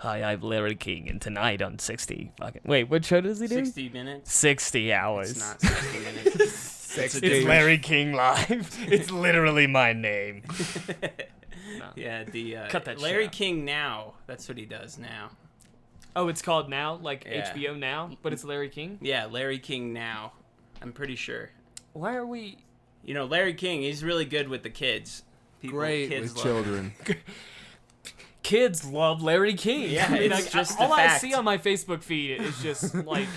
Hi, I'm Larry King, and tonight on 60 fucking... Wait, what show does he do? 60 minutes? 60 hours. It's not 60 minutes. 60. It's Larry King Live. It's literally my name. No. Yeah, Cut that shit Larry out. King Now. That's what he does now. Oh, it's called Now? Like Yeah. HBO Now? But it's Larry King? Yeah, Larry King Now. I'm pretty sure. Why are we... You know, Larry King, he's really good with the kids. Great kids with love him. children. Kids love Larry King. Yeah, I mean, it's just a all I fact. see on my Facebook feed is just like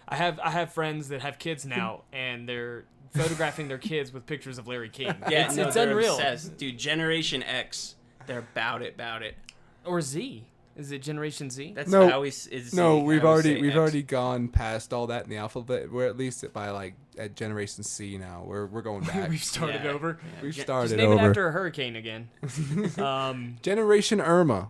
I have friends that have kids now, and they're photographing their kids with pictures of Larry King. Yeah, it's they're unreal. obsessed. Dude, Generation X, they're about it. Or Z. Is it Generation Z? That's No, how we is. No, we've say X. already gone past all that in the alphabet. We're at least at Generation C now. We're going back. We've started Yeah. over. Yeah. We've Just started name over. it after a hurricane again. Generation Irma.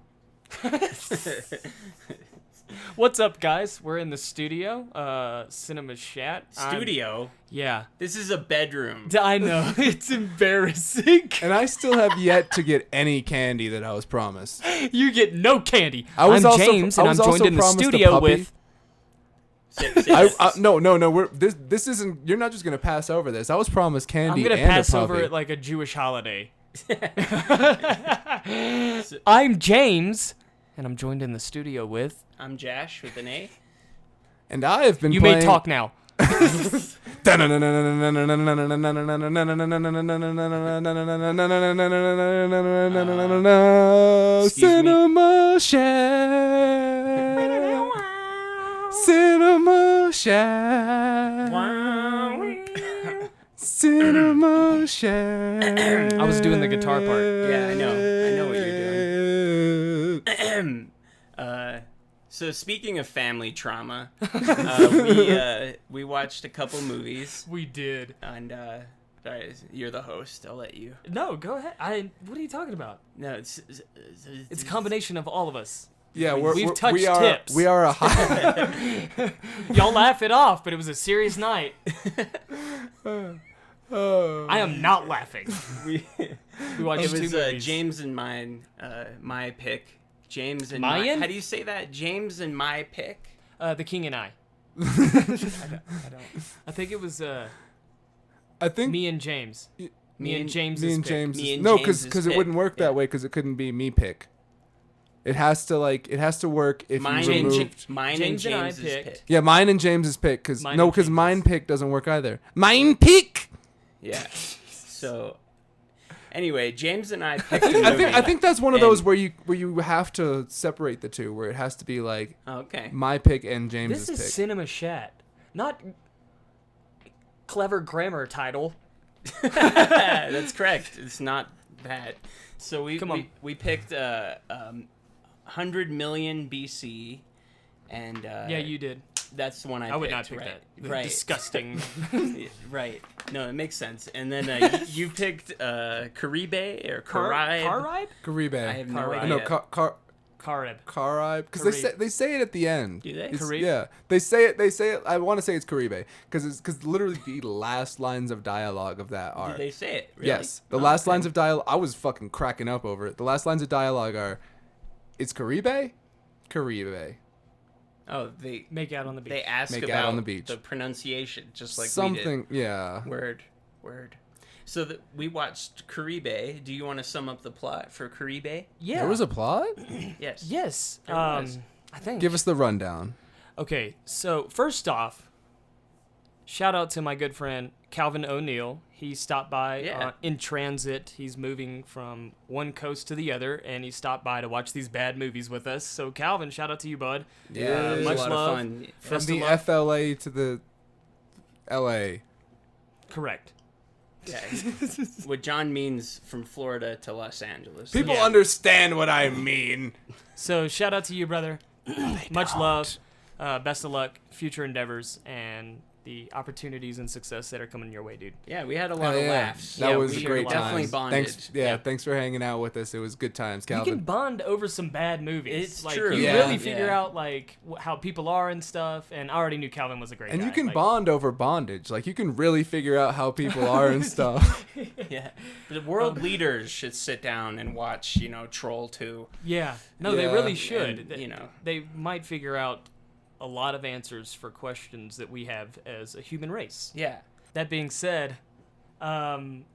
What's up, guys? We're in the studio, cinemashat. Studio. Yeah, This is a bedroom. I know. It's embarrassing. And I still have yet to get any candy that I was promised. You get no candy. I was I'm also- James, I and I'm was joined also in the promised a studio puppy. with. No. This isn't. You're not just gonna pass over this. I was promised candy. I'm gonna and pass a over puppy. it like a Jewish holiday. I'm James, and I'm joined in the studio with. I'm Jash with an A. And I have been You playing. may talk now. Cinema Shat. Cinema Shat. I was doing the guitar part. Yeah, I know what you're doing. So speaking of family trauma, we watched a couple movies, We did. and sorry, you're the host. I'll let you. No, go ahead. What are you talking about? No, It's a combination of all of us. Yeah, We've touched we are, tips. We are a high. Y'all laugh it off, but it was a serious night. I am not laughing. We watched It two was movies. James and mine, my pick. James and Mayan? How do you say that? James and my pick. The King and I. I think it was I think me and James. Me and James. Me and pick. James. Me and No, James's because it pick. wouldn't work Yeah. that way because it couldn't be me pick. It has to work if Mine you and removed. mine James and and I James's picked. pick. Yeah, mine and James's pick because Mine and James's. mine pick doesn't work either. Mine pick. Yeah. So, anyway, James and I picked a movie. I think that's one of those And- where you have to separate the two, where it has to be like Okay. my pick and James's This is pick. Cinema Shat, not clever grammar title. That's correct. It's not bad. So Come on. we picked 100 million BC, and Yeah, you did. that's the one I I would picked, not pick right? that. Right. Disgusting. Right. No, it makes sense. And then you picked Carrabba or Carrabba. Carrabba? Caribe. I have no Carrabba. idea. No, Carrabba. Caribe, because Caribe. they say it at the end. Do they? It's- Caribe? Yeah, they say it. I want to say it's Caribe because literally the last lines of dialogue of that are. Did they say it? Really? Yes, the Oh, last okay. lines of dialogue. I was fucking cracking up over it. The last lines of dialogue are, "It's Caribe, Caribe." Oh, they Make out on the beach. they ask Make out about on the beach. the pronunciation, just like we Something, yeah. did. Word. So we watched Carrabba. Do you want to sum up the plot for Carrabba? Yeah. There was a plot. Yes. Yes. There was. I think. Give us the rundown. Okay, so first off, shout out to my good friend Calvin O'Neill. He stopped by Yeah. in transit. He's moving from one coast to the other, and he stopped by to watch these bad movies with us. So Calvin, shout out to you, bud. Yeah, it was much a lot love. of fun. From Best the of luck. FLA to the LA. Correct. Yeah. What John means from Florida to Los Angeles. People Yeah. understand what I mean. So shout out to you, brother. Much love. Best of luck, future endeavors, and the opportunities and success that are coming your way, dude. Yeah, we had a lot of laughs. That Yeah, was we great definitely times. bonded. Thanks, Yeah. thanks for hanging out with us. It was good times, You Calvin. can bond over some bad movies. It's like, true. You Yeah. really figure Yeah. out like how people are and stuff. And I already knew Calvin was a great And guy. you can like, bond over bondage. Like you can really figure out how people are and stuff. Yeah. The world leaders should sit down and watch, Troll 2. Yeah. No, they really should. And, They might figure out a lot of answers for questions that we have as a human race. Yeah. That being said,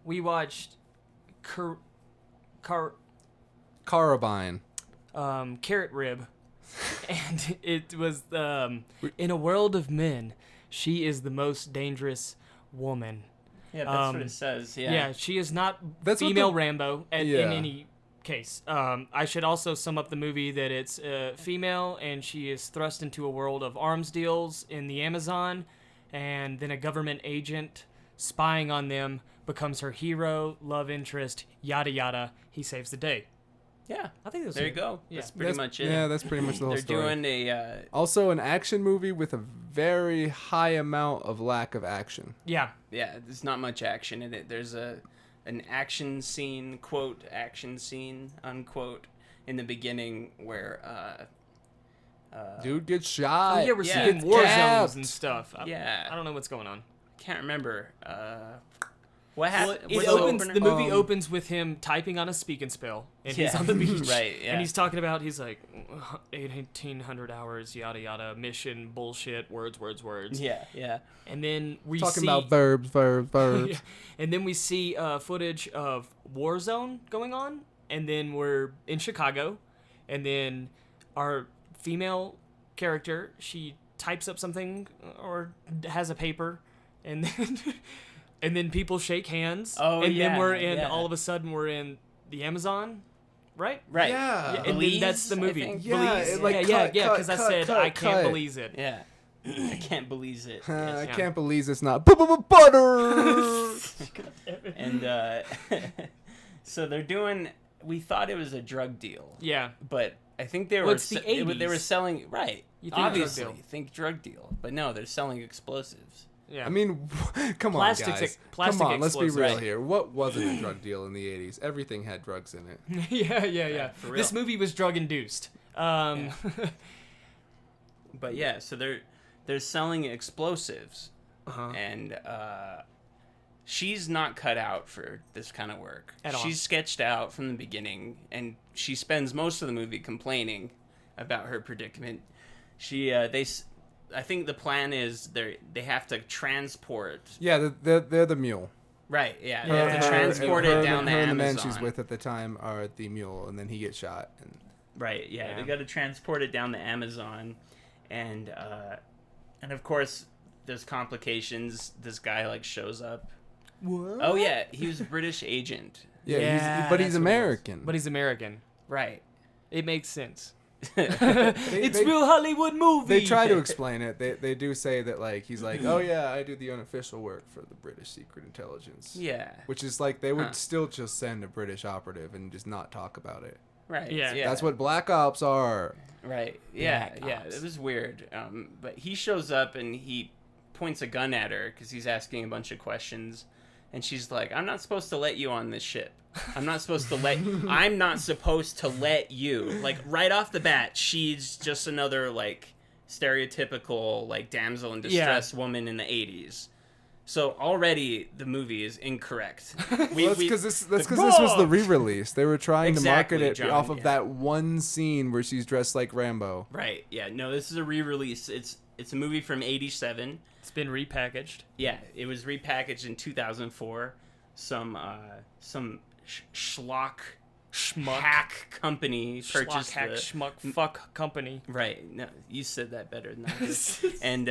we watched Carrabine. Carrot Rib, and it was in a world of men, she is the most dangerous woman. Yeah, that's what it says. Yeah. Yeah, she is not That's what female the- Rambo in Yeah. any case. I should also sum up the movie that it's female, and she is thrust into a world of arms deals in the Amazon, and then a government agent spying on them becomes her hero, love interest, yada yada. He saves the day. Yeah. I think that's There you go. Yeah. That's pretty much it. Yeah, that's pretty much the whole They're story. doing a. Also, an action movie with a very high amount of lack of action. Yeah. Yeah, there's not much action in it. There's an action scene, quote, action scene, unquote, in the beginning where Dude gets shot. Oh, yeah, we're yeah, seeing it's war capped. zones and stuff. Yeah. I don't know what's going on. can't remember. What Well, happened? it opens. The movie opens with him typing on a speak and spell, and he's Yeah. on the beach, Right, yeah. And he's talking about 1800 hours, yada yada, mission, bullshit, words. Yeah. And then we Talking see about verbs. Yeah. And then we see footage of Warzone going on, and then we're in Chicago, and then our female character, she types up something or has a paper, and then and then people shake hands, Oh, and then yeah, we're in. yeah. All of a sudden, we're in the Amazon, right? Right. Yeah. Yeah, and then Belize, that's the I movie. think. Yeah, Belize. it, like, yeah, cut, because I cut, said cut, I can't cut. believe it. Yeah. I can't believe it. I Yes. can't believe it's not butter. And so they're doing. We thought it was a drug deal, Yeah. but I think they Well, were it's the they were 80s. selling right. You think drug Obviously, deal. think drug deal, but no, they're selling explosives. Yeah. I mean, come on, Plastics- guys. plastic Come on, let's be explosives. real Right. here. What wasn't a drug deal in the 80s? Everything had drugs in it. yeah. for real. This movie was drug induced. But yeah, so they're selling explosives, Uh-huh. and she's not cut out for this kind of work. At all. She's sketched out from the beginning, and she spends most of the movie complaining about her predicament. I think the plan is they have to transport. Yeah, they're the mule. Right. Yeah. They Yeah. have to transport it down the her and the man Amazon. she's with at the time are the mule, and then he gets shot. And Right. Yeah. Yeah. They got to transport it down the Amazon, and of course there's complications. This guy shows up. What? Oh yeah, he was a British agent. yeah, Yeah, but he's that's what it was. American. But he's American. Right. It makes sense. They- It's they- real Hollywood movie. They try to explain it. They do say that he's like, oh yeah, I do the unofficial work for the British Secret Intelligence. Yeah. Which is they would Huh. still just send a British operative and just not talk about it. Right. Yeah. That's what black ops are. Right. Yeah. Black Yeah. Ops. It was weird. But he shows up and he points a gun at her because he's asking a bunch of questions, and she's like, "I'm not supposed to let you on this ship. I'm not supposed to let. I'm not supposed to let you." Right off the bat, she's just another stereotypical damsel in distress woman in the 80s. So already the movie is incorrect. That's because this was the re-release. They were trying Exactly, to market it John, off of yeah. that one scene where she's dressed like Rambo. Right. Yeah. No, this is a re-release. It's a movie from '87. It's been repackaged. Yeah, it was repackaged in 2004. Some schlock Schmuck. hack company Schlock, purchased hack, the schmuck, fuck company. right. No, you said that better than I did. And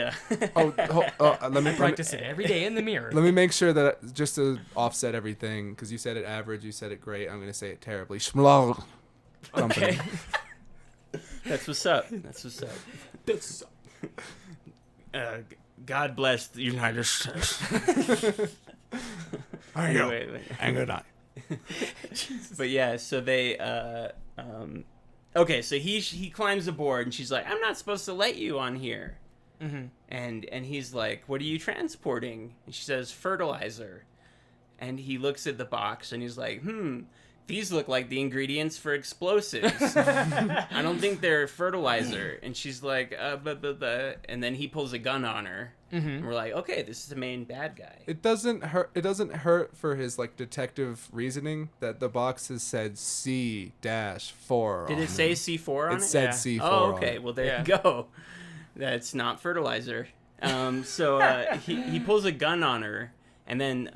Let me Practice it every day in the mirror. Let me make sure that just to offset everything, because you said it average, you said it great. I'm gonna say it terribly. Schmlog company. Okay. that's what's up. That's what's up. That's God bless the United States. Anyway, I'm gonna die. but yeah, so they okay, so he climbs aboard and she's like, "I'm not supposed to let you on here." Mm-hmm. And he's like, "What are you transporting?" And she says, "Fertilizer." And he looks at the box and he's like, "These look like the ingredients for explosives. I don't think they're fertilizer." And she's like, "But." And then he pulls a gun on her. And we're like, okay, this is the main bad guy. It doesn't hurt. It doesn't hurt for his like detective reasoning that the boxes said C-4. Did it say C4 on it? It said Yeah. C4. Oh, on okay. it. Well, there you go. That's not fertilizer. So he pulls a gun on her, and then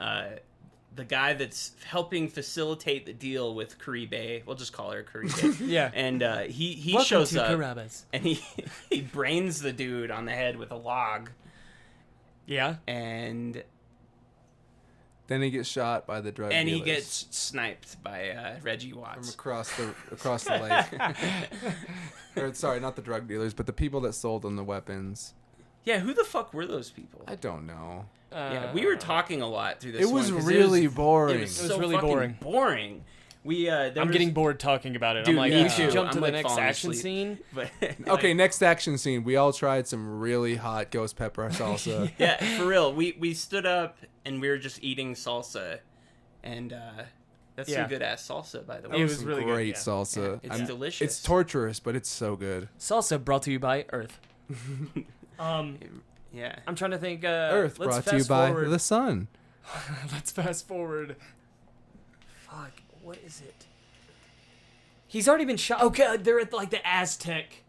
the guy that's helping facilitate the deal with Carrabba, we'll just call her Carrabba. Yeah. And he Welcome shows to up, Carrabbas. and he brains the dude on the head with a log, Yeah. and Then he gets shot by the drug dealers. he gets sniped by Reggie from Watts. across the lake. Or sorry, not the drug dealers, but the people that sold them the weapons. Yeah, who the fuck were those people? I don't know. Yeah, we were talking a lot through this. It was one, 'cause really boring. It was, was so really fucking boring. We I'm getting bored talking about it. Dude, I'm like, me we should too. jump I'm, to the like, next falling action asleep. scene. But Okay, next action scene. We all tried some really hot ghost pepper salsa. yeah, for real. We stood up and we were just eating salsa, and that's Yeah. some good ass salsa, by the way. It was Some really good, great yeah. salsa. Yeah, it's delicious. It's torturous, but it's so good. Salsa brought to you by Earth. Yeah. I'm trying to think. Earth let's brought to you fast by forward. the sun. Let's fast forward. Fuck, what is it? He's already been shot. Okay, they're at like the Aztec.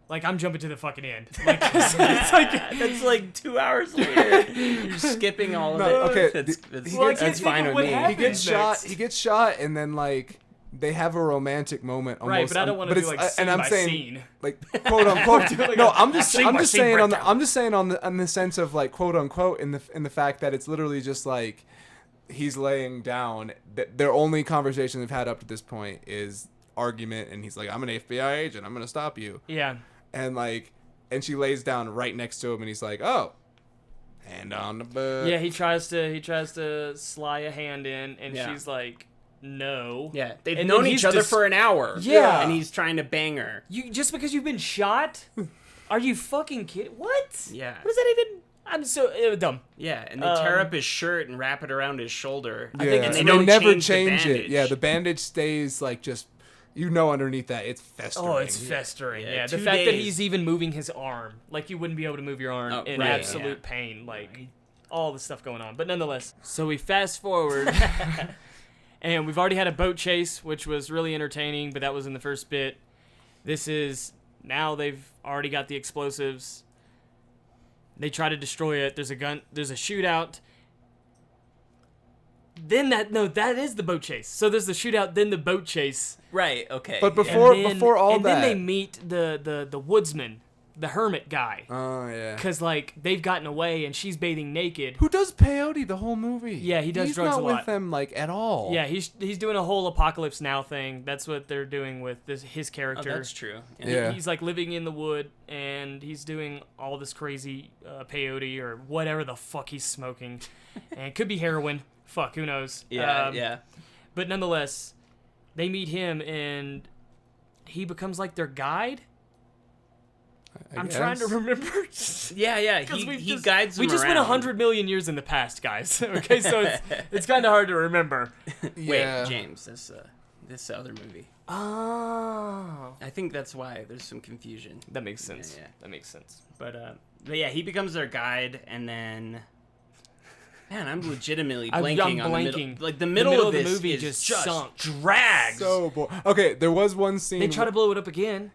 Like, I'm jumping to the fucking end. Like, it's like That's like 2 hours later. You're skipping all of No, it. okay, That's, Well, I can't that's think fine of with what me. happened. He gets shot. next? He gets shot, and then like they have a romantic moment. Almost, right, but I don't want to do it's- like scene and I'm by saying scene. like quote unquote. like No, a I'm just scene by scene saying breakdown. I'm just saying on the sense of like quote unquote in the fact that it's literally just like he's laying down. Their only conversation they've had up to this point is argument, and he's like, "I'm an FBI agent. I'm gonna stop you." Yeah. And she lays down right next to him, and he's like, "Oh, hand on the butt." Yeah, he tries to sly a hand in, and Yeah. she's like, "No." Yeah, they've And known then each he's other just- for an hour. Yeah. And he's trying to bang her. You just because you've been shot? Are you fucking kidding? What? Yeah. What does that even? I'm so dumb. Yeah, and they tear up his shirt and wrap it around his shoulder. Yeah. think and it's- they and don't never change the it. bandage. Yeah, the bandage stays like just underneath that it's festering. Oh, it's festering. Yeah, Yeah, the 2 fact that days. he's even moving his arm, like you wouldn't be able to move your arm Oh, in right, absolute yeah. pain, like all the stuff going on. But nonetheless, so we fast forward, and we've already had a boat chase, which was really entertaining, but that was in the first bit. This is now they've already got the explosives. They try to destroy it. There's a gun. There's a shootout. Then that is the boat chase. So there's the shootout, then the boat chase. Right, okay. But yeah. before all and that, then they meet the woodsman, the hermit guy, oh yeah, because like they've gotten away and she's bathing naked. who does peyote the whole movie? Yeah, he does He's drugs not a with lot. them like at all. Yeah, he's doing a whole apocalypse now thing. That's what they're doing with his Oh, character. that's true. Yeah. He's like living in the wood and he's doing all this crazy peyote or whatever the fuck he's smoking, and it could be heroin. Fuck, who knows? Yeah, Um, yeah. But nonetheless, they meet him and he becomes like their guide. I'm trying to guess. remember. Yeah, yeah. Because He guides them we just around. went 100 million years in the past, guys. Okay, so it's kind of hard to remember. Yeah. Wait, James, this other movie. Oh, I think that's why there's some confusion. that makes sense. Yeah. That makes sense. But yeah, he becomes their guide, and then, man, I'm legitimately I'm blanking on the blanking. middle. Like the middle of the this movie is just just sunk. drags. So okay, there was one scene. They try to blow it up again.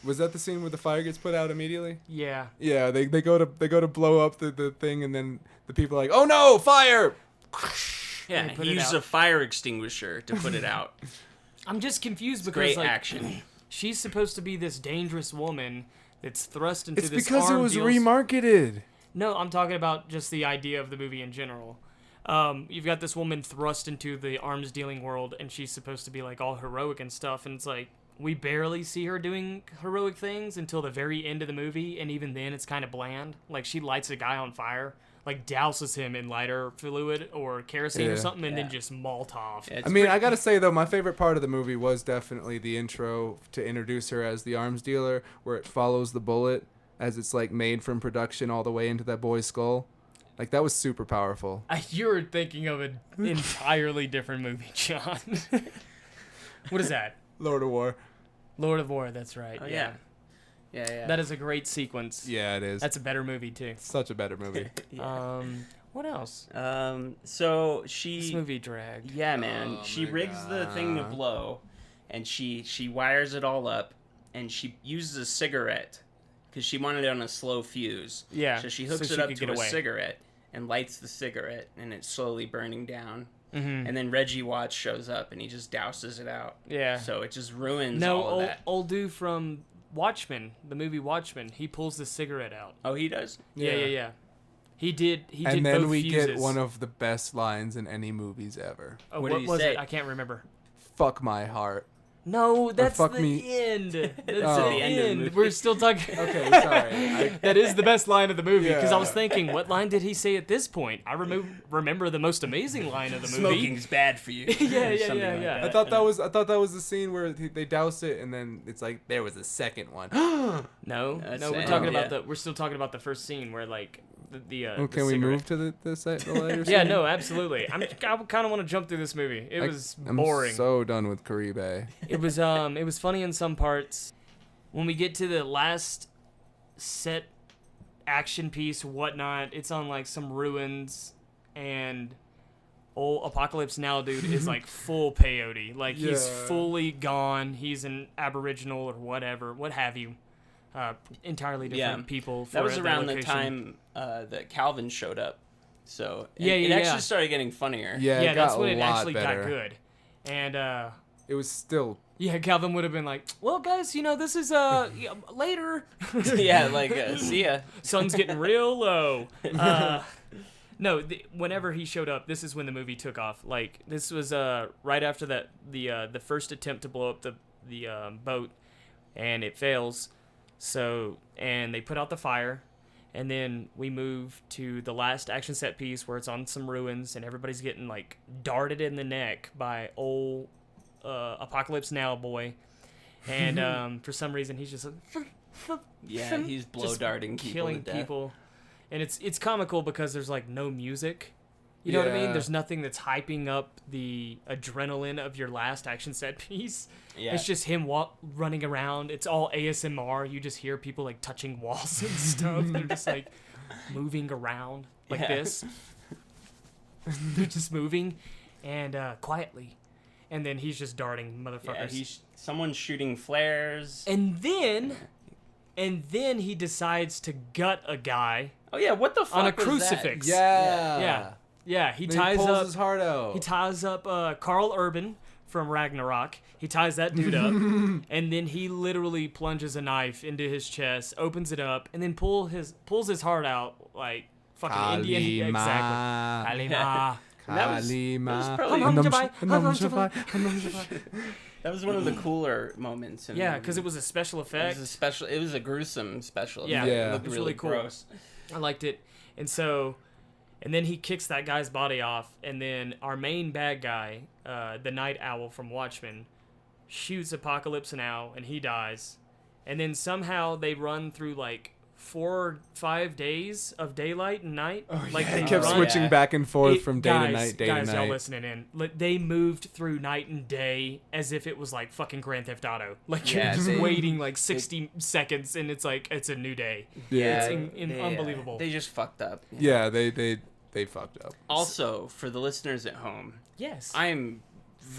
Was that the scene where the fire gets put out immediately? Yeah. Yeah, they go to blow up the thing, and then the people are like, "Oh no, fire!" yeah, They put he it uses out. a fire extinguisher to put it out. I'm just confused because Great like action. she's supposed to be this dangerous woman that's thrust into It's this because it arm was deals. remarketed. No, I'm talking about just the idea of the movie in general. You've got this woman thrust into the arms dealing world, and she's supposed to be like all heroic and stuff, and it's like we barely see her doing heroic things until the very end of the movie, and even then it's kind of bland. Like she lights a guy on fire, like douses him in lighter fluid or kerosene or Yeah. something, and Yeah. then just Molotov. Yeah, it's I mean, pretty- I gotta say though, my favorite part of the movie was definitely the intro to introduce her as the arms dealer, where it follows the bullet as it's like made from production all the way into that boy's skull. Like that was super powerful. You were thinking of an entirely different movie, John. What is that? Lord of War. Lord of War, that's right. Oh, yeah. Yeah. That is a great sequence. Yeah, it is. That's a better movie too. Such a better movie. Yeah. What else? So This she. movie dragged. Yeah, man. Oh She my rigs the thing to God. blow, and she wires it all up, and she uses a cigarette because she wanted it on a slow fuse. Yeah, So she hooks so it she up could to get a away. cigarette and lights the cigarette, and it's slowly burning down. Mm-hmm. And then Reggie Watts shows up, and he just douses it out. Yeah. So it just ruins No, all of that. old dude from Watchmen, the movie Watchmen, he pulls the cigarette out. Oh, he does? Yeah. He did And then both we fuses. get one of the best lines in any movies ever. Oh, What what did he was say? it? I can't remember. Fuck my heart. No, that's fuck the me. end. That's Oh. the the end of the end. movie. We're still talking. Okay, sorry. That is the best line of the movie because I was Yeah. thinking, what line did he say at this point? I remember the most amazing line of the movie. Smoking's bad for you. Yeah, or yeah, something yeah, like yeah. that. I thought that was the scene where they douse it, and then it's like there was a second one. No, That's no, we're it. talking Yeah. about we're still talking about the first scene where like the Well, can we cigarette. move to the later Yeah, scene? no, absolutely. I kind of want to jump through this movie. It was I'm boring. so done with Carrabba. It was funny in some parts. When we get to the last set action piece, whatnot, it's on like some ruins, and old Apocalypse Now dude is like full peyote. Like he's Yeah. fully gone. He's an Aboriginal or whatever, what have you. Entirely different people. For That was around the location. time that Calvin showed up. So Yeah, it yeah, actually yeah. started getting funnier. Yeah, Yeah, it that's got when a it lot actually better. got good. And It was still yeah, Calvin would have been like, "Well, guys, this is yeah, later." Yeah, like, see ya. Sun's getting real low. No, whenever he showed up, this is when the movie took off. Like this was right after that the first attempt to blow up the boat, and it fails. So and they put out the fire, and then we move to the last action set piece where it's on some ruins and everybody's getting like darted in the neck by old Apocalypse Now boy, and for some reason he's just like, Yeah, he's blow just darting people killing to death. people, and it's comical because there's like no music. You know what I mean? Yeah. There's nothing that's hyping up the adrenaline of your last action set piece. Yeah. It's just him running around. It's all ASMR. You just hear people like touching walls and stuff. They're just like moving around like Yeah. this. They're just moving and quietly. And then he's just darting Yeah, motherfuckers. someone's shooting flares. And then he decides to gut a guy Oh yeah, what the fuck on a was crucifix. yeah. Yeah. Yeah, he Then ties pulls up his heart out. He ties up Carl Urban from Ragnarok. He ties that dude up, and then he literally plunges a knife into his chest, opens it up, and then pulls his heart out like fucking Indian. Exactly. Kalima. That was probably- That was one of the cooler moments. In the Yeah, movie. because it was a special It effect. was a gruesome special. Yeah, effect. Yeah. It looked it was really really cool. gross. I liked it, and then he kicks that guy's body off, and then our main bad guy, the Night Owl from Watchmen, shoots Apocalypse Now, and he dies. And then somehow they run through like 4 or 5 days of daylight and night. Like They they kept run, switching yeah. back and forth It- from day guys, to night, day guys, to y'all night. listening in. Like, they moved through night and day as if it was like fucking Grand Theft Auto. Like you're Yeah, just they- waiting like 60 seconds, and it's like it's a new day. Yeah, It's unbelievable. They just fucked up. yeah, they fucked up. Also, for the listeners at home, Yes. I am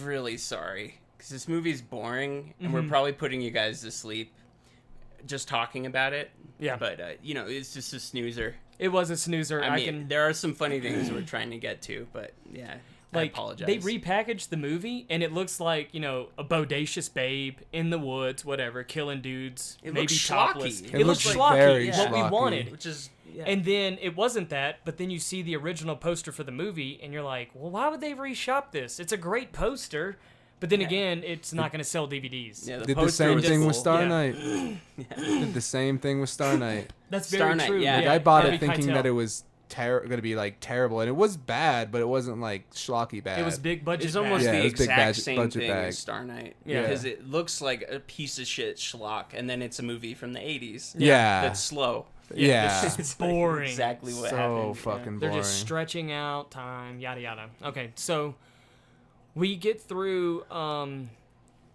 really sorry because this movie's boring, and we're Mhm. probably putting you guys to sleep just talking about it. Yeah. But it's just a snoozer. It was a snoozer. I mean, there are some funny things we're trying to get to, but yeah, I like apologize. they repackaged the movie, and it looks like a bodacious babe in the woods, whatever, killing dudes, It maybe looks topless. schlocky. It looks looks schlocky. very What we schlocky. wanted. which is And then it wasn't that, but then you see the original poster for the movie, and you're like, well, why would they reshop this? It's a great poster, but then again, it's not going to sell DVDs. yeah, Did the poster same was thing with cool. Star Yeah. Night. Did the same thing with Star Night. That's Star very Night, true. yeah. Like, I bought Harvey it thinking Keitel. that it was going to be like terrible, and it was bad, but it wasn't like schlocky bad. It was big budget. It's almost Yeah, the it was big exact budget- same budget thing bag. as Star Night. Yeah. Because it looks like a piece of shit schlock, and then it's a movie from the 80s. Yeah. That's slow. Yeah. It's just boring. Exactly what So happened. fucking They're boring. just stretching out time, yada yada. Okay, so we get through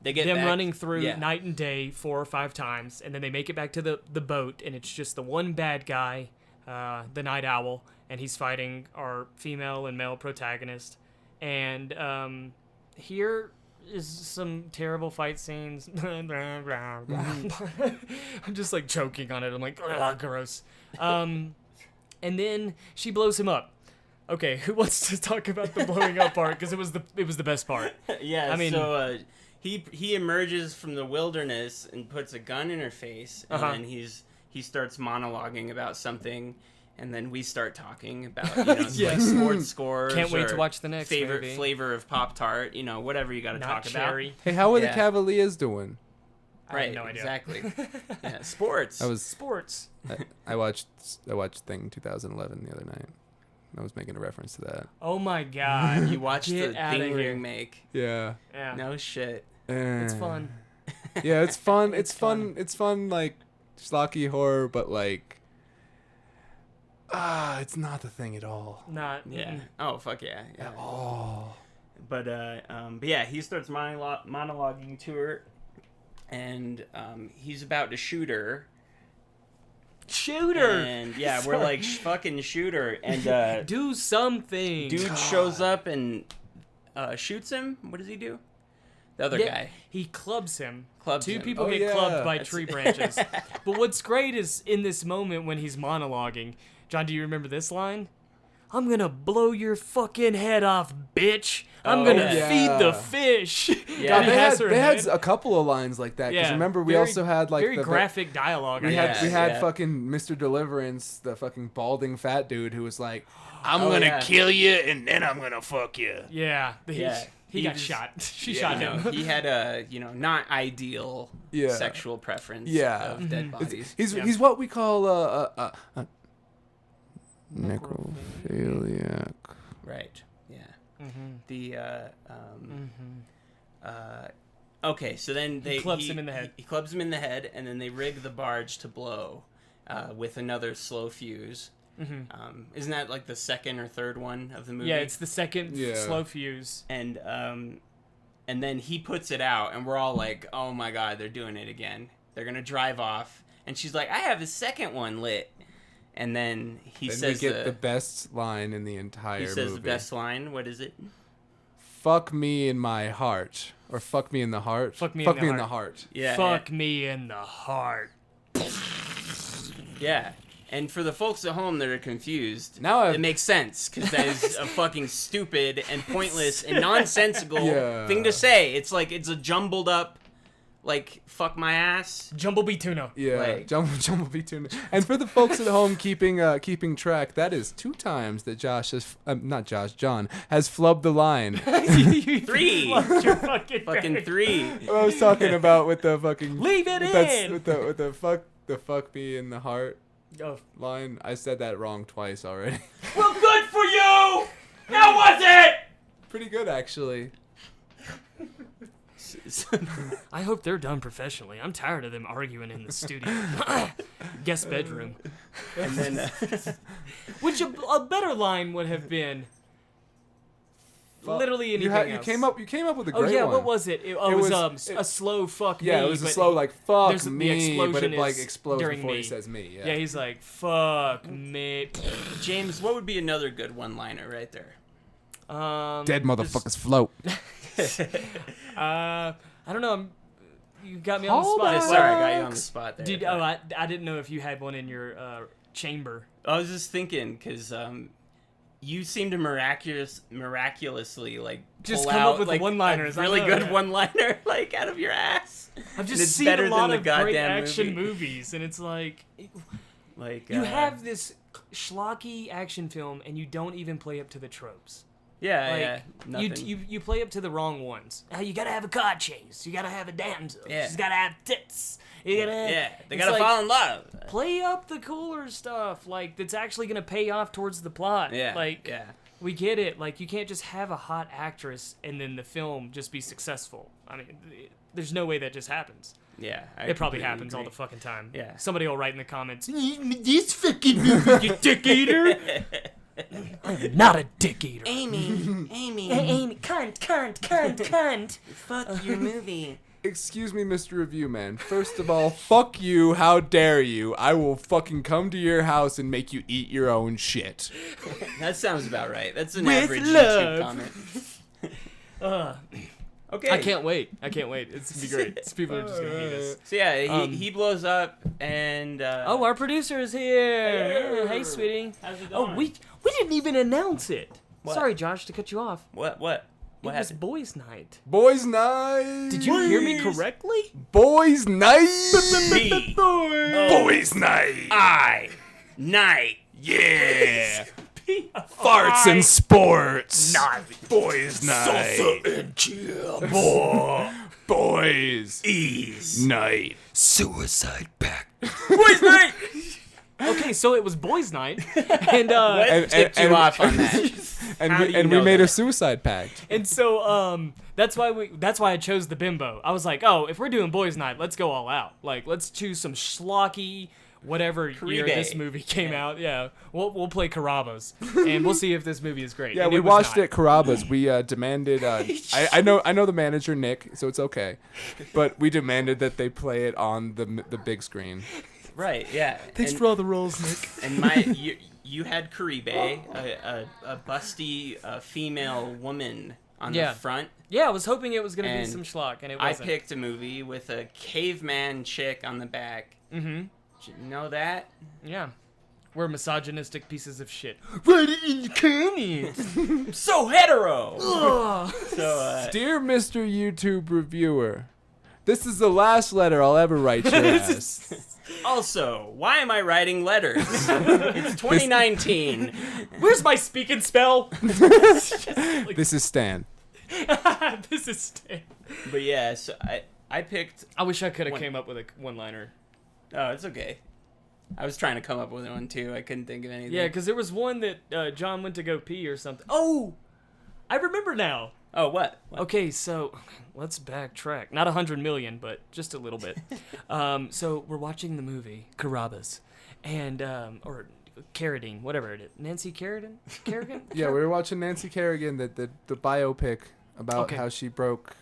They get them back, running through yeah. night and day 4 or 5 times, and then they make it back to the boat, and it's just the one bad guy, the Night Owl, and he's fighting our female and male protagonist. And here is some terrible fight scenes. I'm just like choking on it. I'm like, ugh, gross. And then she blows him up. Okay, who wants to talk about the blowing up part? Because it was the best part. Yeah, I mean, so he emerges from the wilderness and puts a gun in her face, and then he starts monologuing about something, and then we start talking about like sports scores. Can't wait or to watch the next favorite movie. flavor of Pop-Tart, whatever you got to talk cherry. Hey, how are the Yeah. Cavaliers doing? I Right, have no idea. exactly. Yeah, sports. Sports. I watched Thing 2011 the other night. I was making a reference to that. Oh my god. You watched Get the outta Thing here. Yeah. remake. Yeah. No shit. It's fun. Yeah, it's fun. It's fun. fun. It's fun, like schlocky horror, but like, it's not the Thing at all. Not. Yeah. Oh fuck yeah. Yeah. At all. But yeah, he starts monologuing to her, and he's about to shoot Shooter. And yeah, we're like fucking shoot her, and Do something. dude shows up and shoots him. What does he do? The other guy He clubs him. clubs Two him. people Oh, get yeah. clubbed by That's- tree branches. But what's great is in this moment when he's monologuing. John, do you remember this line? I'm gonna blow your fucking head off, bitch. I'm Oh, gonna yeah. feed the fish. Yeah. And he they has her had head. a couple of lines like that. Because Yeah, remember, we very- also had like very the graphic dialogue. We I had guess. we had yeah. fucking Mr. Deliverance, the fucking balding fat dude who was like, "I'm Oh, gonna yeah. kill you and then I'm gonna fuck you." Yeah. Yeah. He He got was- shot. She Yeah. shot You know, him. he had a not ideal Yeah. sexual preference Yeah. of dead bodies. He's what we call necrophiliac. Right. Yeah. Mm-hmm. The okay, so then He clubs him in the head. He clubs him in the head, and then they rig the barge to blow with another slow fuse. Mm-hmm. Isn't that like the second or third one of the movie? Yeah, it's the second Yeah. slow fuse. and then he puts it out, and we're all like, "Oh my god, they're doing it again! They're gonna drive off." And she's like, "I have a second one lit." And then he Then says we get the best line in the entire he says movie. the best line. What is it? Fuck me in my heart, or fuck me in the heart. Fuck me fuck in me the in the heart. heart. Yeah. Fuck me in the heart. Yeah. And for the folks at home that are confused, Now it makes sense because that is a fucking stupid and pointless and nonsensical Yeah. thing to say. It's like it's a jumbled up, like fuck my ass. Jumblebee tuna. Yeah, Like- Jumblebee tuna. And for the folks at home keeping track, that is 2 times that John has flubbed the line. You 3. flubbed your fucking Fucking bag. 3. I was talking about with the fucking Leave it with in. with the fuck me in the heart Oh, line. I said that wrong twice already. Well, good for you. How was it? Pretty good actually. I hope they're done professionally. I'm tired of them arguing in the studio. Guest bedroom. And then Which a better line would have been literally anything You else. came up with a great Oh yeah, one. what was it? It It was was- a slow fuck me. Yeah, it was a but slow like fuck there's- the me, but explosion it like is explodes during before me. he says me. Yeah, he's like fuck me. James, what would be another good one-liner right there? Dead motherfuckers float. I don't know. You got me on the Hold spot. on. Sorry, I got you on the spot there. Did I didn't know if you had one in your chamber. I was just thinking because you seem to miraculously like Just pull come out, up with like, one-liners. a I really know, good yeah. one-liner like out of your ass. I've And just it's seen better a lot than the of great goddamn action movie. movies, and it's like Like you have this schlocky action film, and you don't even play up to the tropes. yeah, Like nothing. you play up to the wrong ones. You gotta have a car chase. You gotta have a damsel. Yeah. She's gotta have tits. You gotta. yeah, they it's gotta like, fall in love. Play up the cooler stuff, like that's actually gonna pay off towards the plot. Yeah, Like yeah. we get it. Like you can't just have a hot actress and then the film just be successful. I mean, there's no way that just happens. Yeah, I It probably completely happens all agree. the fucking time. Yeah. Somebody will write in the comments, "This fucking movie, you dick eater." I'm not a dick eater. Amy, Amy, cunt. fuck your movie. Excuse me, Mr. Review Man. First of all, fuck you. How dare you? I will fucking come to your house and make you eat your own shit. That sounds about right. That's an With average love. YouTube comment. Okay. I can't wait. It's gonna be great. These people are just gonna hate us. So yeah, he blows up and. Oh, our producer is here. Hello. Hey, sweetie. How's it Oh, going? we didn't even announce it. What? Sorry, Josh, to cut you off. What? It was happened? boys' night. Boys' night. Did you hear me correctly? Boys' night. B. Boys' night. Night. Yeah. Farts and sports. Night. Boys' night. Salsa and chill. Boys' Ease. night. Suicide pact. Boys night. Okay, so it was boys' night, and What And- tipped and- you off on that? And How do you we know made that? a suicide pact. and so that's why I chose the bimbo. I was like, oh, if we're doing boys' night, let's go all out. Like, let's choose some schlocky whatever year Carrabba. this movie came out. Yeah, we'll play Carrabbas, and we'll see if this movie is great. Yeah, And we was watched not. it Carrabba's. We demanded. I know the manager Nick, so it's okay. But we demanded that they play it on the big screen. Right. Yeah. Thanks and, for all the roles, Nick. and you had Carrabba, a busty female woman on Yeah. the front. Yeah, I was hoping it was gonna be And some schlock, and it I wasn't. picked a movie with a caveman chick on the back. Mm-hmm. Did you know that? Yeah. We're misogynistic pieces of shit. Write it in the comments. So hetero. Ugh. So Dear Mr. YouTube Reviewer, this is the last letter I'll ever write your ass. also, why am I writing letters? It's 2019. Where's my speak and spell? This is Stan. This is Stan. But yeah, so I picked. I wish I could have One. came up with a one-liner. Oh, it's okay. I was trying to come up with one too. I couldn't think of anything. Yeah, because there was one that John went to go pee or something. Oh, I remember now. Oh, what? Okay, so let's backtrack. Not 100 million, but just a little bit. So we're watching the movie Carrabba's, and or Carradine, whatever it is. Nancy Carradine? Kerrigan? Yeah, we were watching Nancy Kerrigan, the biopic about Okay. how she broke.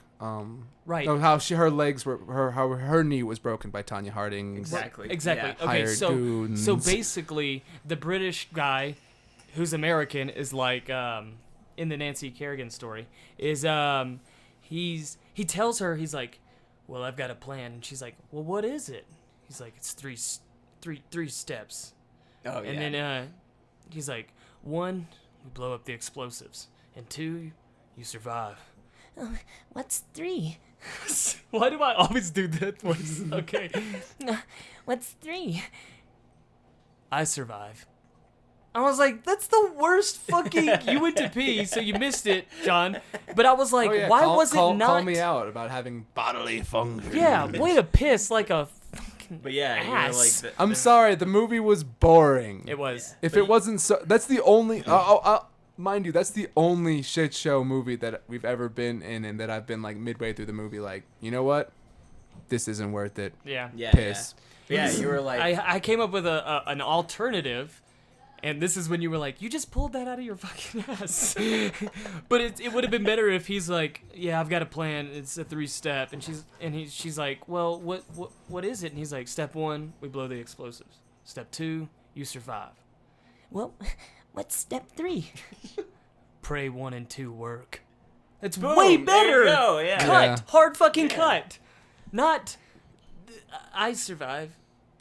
Right. No, how her legs were her knee was broken by Tanya Harding. Exactly. Exactly. Yeah. Okay, Hired so goons. basically the British guy who's American is like in the Nancy Kerrigan story is he tells her, he's like, well, I've got a plan, and she's like, well, what is it? He's like, it's three steps. Oh, yeah. And then he's like, 1, we blow up the explosives, and 2, you survive. What's 3? Why do I always do that voice? Okay. What's 3? I survive. I was like, that's the worst fucking. You went to pee, so you missed it, John. But I was like, Oh, yeah, why was call it not? Call me out about having bodily function. Yeah, way to piss like a fucking But yeah, you ass. were like. I'm sorry, the movie was boring. It was. If it wasn't so, that's the only. Mind you, that's the only shit show movie that we've ever been in, and that I've been like midway through the movie, like, you know what? This isn't worth it. Yeah. Yeah. Piss. Yeah, you were like. I came up with an alternative, and this is when you were like, you just pulled that out of your fucking ass. But it would have been better if he's like, yeah, I've got a plan. It's a 3-step, and she's like, well, what is it? And he's like, step 1, we blow the explosives. Step 2, you survive. Well, what's step 3? Pray 1 and 2 work. It's Boom, way there better. you go, yeah. Cut. Yeah. Hard fucking cut. Not I survive.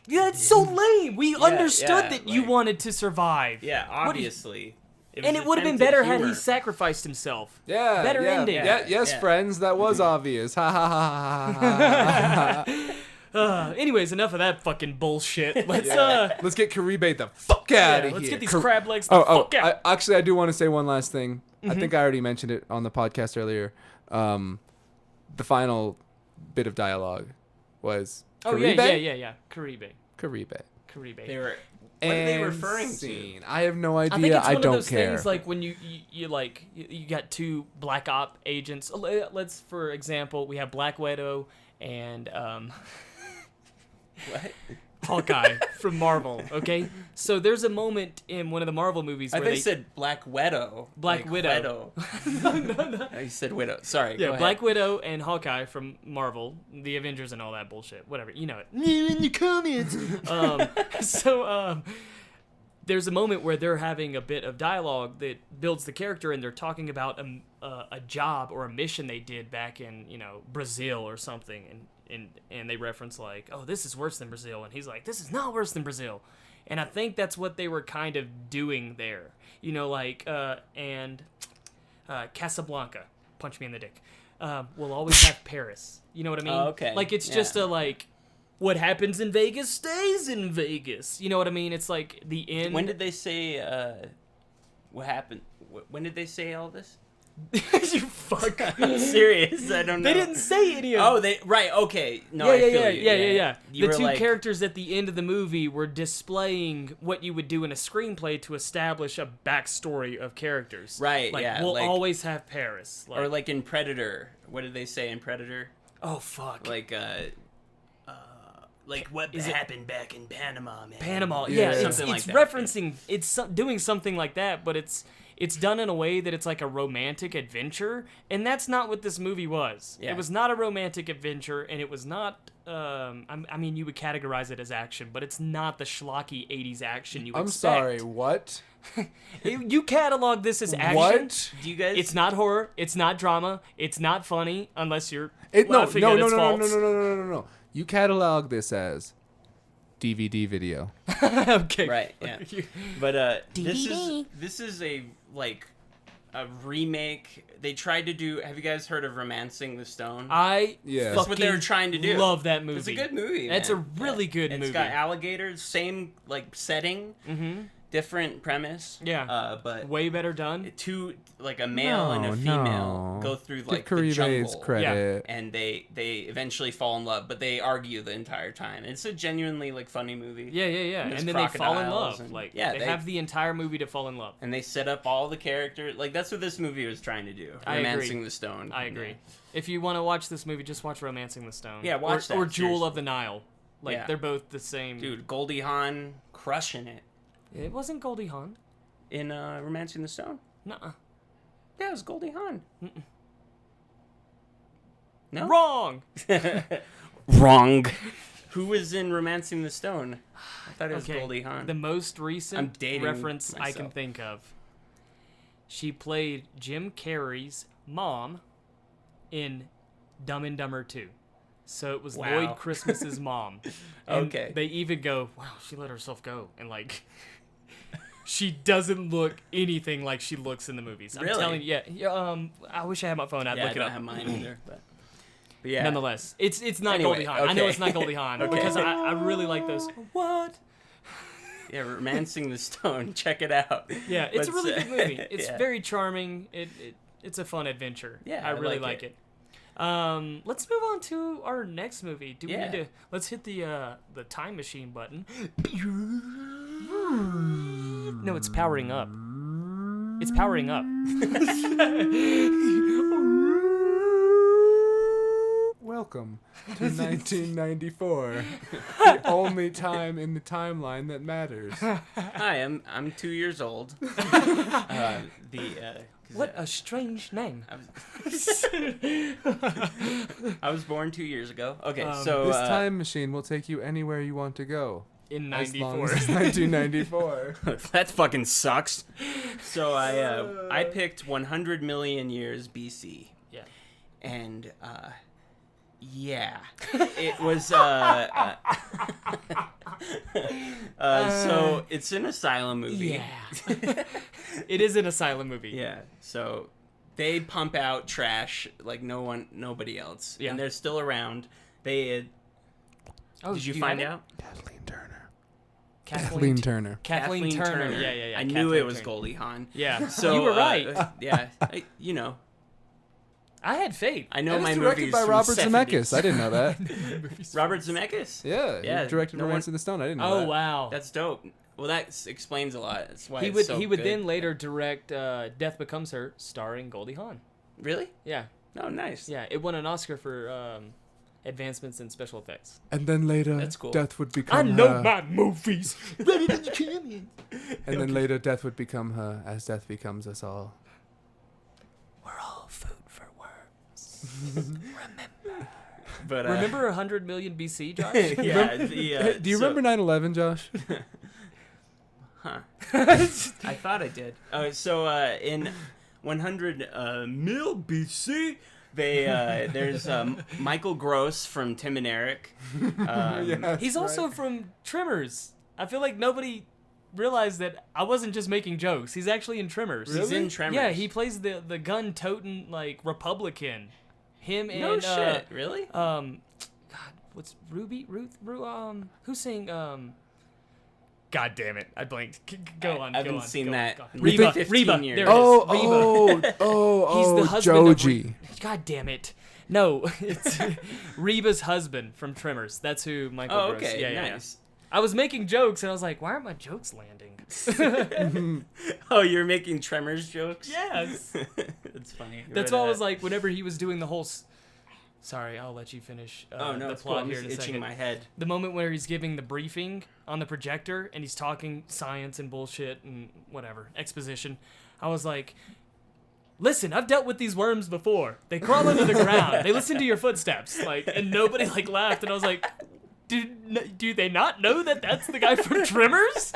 Yeah, it's so lame. We understood yeah, that you like- wanted to survive. Yeah, What do you- obviously. And it would have been better had he sacrificed himself. Yeah. Better yeah, ending. Yeah, yes, Yeah. friends, that was obvious. Ha ha ha ha ha. Anyways, enough of that fucking bullshit. Let's Let's get Carrabba the fuck out of let's here. get these crab legs the fuck out. I do want to say one last thing. I think I already mentioned it on the podcast earlier. The final bit of dialogue was Oh Carrabba? yeah. Carrabba. Carrabba. They were. What are they And referring to? scene. I have no I think idea. it's I one don't of those care. things like when you got 2 black op agents. Let's, for example, we have Black Widow and What? Hawkeye from Marvel. Okay, so there's a moment in one of the Marvel movies I where thought they you said Black Widow. Black Like Widow. No, you said Widow. Sorry. yeah, go ahead. Black Widow and Hawkeye from Marvel, the Avengers and all that bullshit. Whatever, you know it. In the comments. There's a moment where they're having a bit of dialogue that builds the character, and they're talking about a job or a mission they did back in Brazil or something, and they reference like, oh, this is worse than Brazil, and he's like, this is not worse than Brazil, and I think that's what they were kind of doing there, Casablanca, punch me in the dick, will always have Paris, you know what I mean? Oh, okay. Like it's Yeah. just what happens in Vegas stays in Vegas. You know what I mean? It's like the end. When did they say what happened? When did they say all this? You fuck. I'm serious. I don't know. They didn't say any of Oh, right. Okay. No, I feel you. Yeah. You The were two like, characters at the end of the movie were displaying what you would do in a screenplay to establish a backstory of characters. Right, Like, yeah, we'll like- always have Paris. or like in Predator. What did they say in Predator? oh, fuck. Like what Is it- happened back in Panama, man? Panama. Yeah, Yeah, something it's like that. referencing, doing something like that, but it's done in a way that it's like a romantic adventure, and that's not what this movie was. Yeah. It was not a romantic adventure, and it was not. I mean, you would categorize it as action, but it's not the schlocky '80s action you I'm expect. sorry, what? You catalog this as action. What? Do you guys? It's not horror. It's not drama. It's not funny unless you're No, laughing at its faults. no. You catalog this as DVD video. Okay. Right. Yeah. But DVD. this is a remake. They tried to do. Have you guys heard of Romancing the Stone? I Yeah. That's what they were fucking trying to do. Love that movie. It's a good movie. That's man. a really good It's movie. got alligators, same setting, different premise. Yeah. But Way better done. two a male and a female go through Give the Carrabba's jungle. credit. And they eventually fall in love, but they argue the entire time. It's a genuinely funny movie. Yeah. And And there's then they fall in crocodiles love. and- Like, yeah, they they- have the entire movie to fall in love. And they set up all the characters. That's what this movie was trying to do. I agree. Romancing the Stone. I agree. If you want to watch this movie, just watch Romancing the Stone. Yeah, watch that, Or Jewel seriously. of the Nile. Like, Yeah. they're both the same. Dude, Goldie Hawn crushing it It wasn't Goldie Hawn. in Romancing the Stone. Nuh-uh. Yeah, it was Goldie Hawn. No? Wrong! Wrong. Who was in Romancing the Stone? I thought it was Goldie Hawn. The most I'm recent dating reference I can myself. think of. She played Jim Carrey's mom in Dumb and Dumber 2. So it was Wow. Lloyd Christmas's mom. And Okay. They even go, wow, she let herself go. And like, she doesn't look anything like she looks in the movies. I'm Really? telling you. Yeah. I wish I had my phone. I'd Yeah, I look it don't up. have mine either. But yeah. Nonetheless, it's not Anyway, Goldie Hawn. I know okay. it's not Goldie Hawn Okay. because I really like those. What? Yeah, Romancing the Stone. Check it out. Yeah, it's a But, really good movie. It's yeah. very charming. It's a fun adventure. Yeah, I I really like like it. Let's move on to our next movie. Do we Yeah. need to? Let's hit the time machine button. No, it's powering up. It's powering up. Welcome to 1994, the only time in the timeline that matters. Hi, I'm 2 years old. What a strange name. I was born 2 years ago. Okay, Um, so This time machine will take you anywhere you want to go. In As long '94. as it's 1994. that fucking sucks. So I picked 100 million years BC, Yeah. and yeah, it was so it's an asylum movie. Yeah. It is an asylum movie. Yeah. So they pump out trash like nobody else, Yeah. and they're still around. They Oh, did you do find have it? out? Kathleen Turner. Kathleen Turner. Kathleen Turner. Yeah. I knew Kathleen it was Turner. Goldie Hawn. Yeah. So you were right. Yeah. I had faith. I know It was my directed movies by from Robert 70s. Zemeckis. I didn't know that. Robert Zemeckis. Yeah, Yeah, he directed no Romance one- in the Stone. I didn't know Oh that. wow. That's dope. Well, that explains a lot. That's why he it's would so he would good. then later direct Death Becomes Her, starring Goldie Hawn. Really? Yeah. Oh, nice. Yeah. It won an Oscar for advancements in special effects. And then later, That's cool. death would become I know her. my movies. Ready to come in. And then later, death would become her, as death becomes us all. We're all food for worms. But Remember 100 million BC, Josh? yeah. Do you remember 9/11, Josh? Huh. I thought I did. In 100 mil BC, there's Michael Gross from Tim and Eric. He's also from Tremors. I feel like nobody realized that I wasn't just making jokes. He's actually in Tremors. He's in Tremors. Yeah, he plays the gun-toting, like, Republican. Him and... No shit, really? God, what's Ruby? Who's saying, God damn it, I blanked. Go on, I haven't seen that in Reba, 15 years. there it is. Reba. He's the husband Joji. God damn it. No, it's Reba's husband from Tremors. That's who Michael Oh, Gross. okay, Yeah. nice. I was making jokes, and I was like, why aren't my jokes landing? Oh, you're making Tremors jokes? Yes. That's funny. That's why I was like, whenever he was doing the whole... Sorry, I'll let you finish oh, no, the it's cool. plot I'm here just in a itching second. my head. The moment where he's giving the briefing on the projector, and he's talking science and bullshit and whatever, exposition, I was like... Listen, I've dealt with these worms before. They crawl under the ground. They listen to your footsteps, like, and nobody like laughed. And I was like, do they not know that that's the guy from Tremors?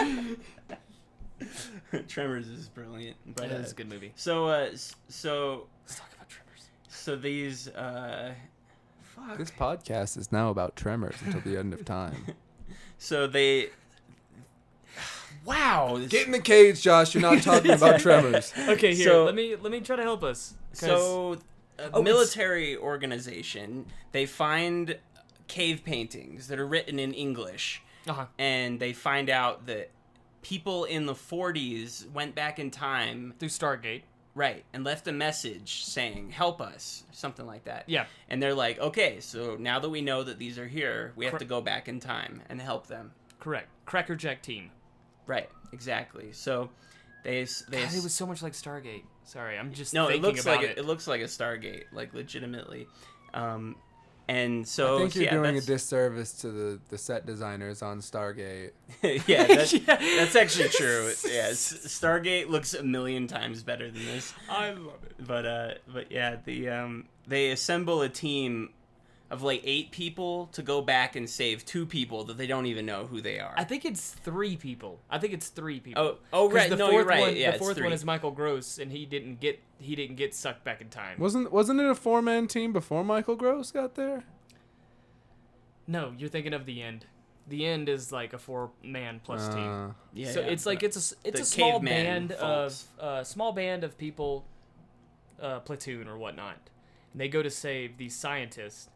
Tremors is brilliant. But, That is a good movie. So Let's talk about Tremors. so these fuck. This podcast is now about Tremors until the end of time. So they. Wow. Get in the cage, Josh. You're not talking about Tremors. Okay, here. So- let me try to help us. 'cause- So, a Oh, military organization, they find cave paintings that are written in English, uh-huh. and they find out that people in the 40s went back in time, Through Stargate. right, and left a message saying, help us, something like that. Yeah. And they're like, okay, so now that we know that these are here, we have Cor- to go back in time and help them. Correct. Crackerjack team. Right, exactly. So, they God, it was so much like Stargate. Sorry, I'm just no, it thinking looks about like it. it looks like a Stargate, like legitimately. And so I think you're yeah, doing a that's, disservice to the set designers on Stargate. yeah, that's actually true. Yeah, Stargate looks a million times better than this. I love it. But yeah, they assemble a team of like 8 people to go back and save 2 people that they don't even know who they are. I think it's 3 people. Oh, 'Cause right. The No, fourth you're right. One, Yeah, the it's fourth 3. one is Michael Gross, and he didn't get sucked back in time. Wasn't it a 4-man team before Michael Gross got there? No, you're thinking of The End. The End is like a 4-man plus team. yeah, So it's like the- it's a the small caveman band folks. of small band of people, platoon or whatnot, and they go to save these scientists,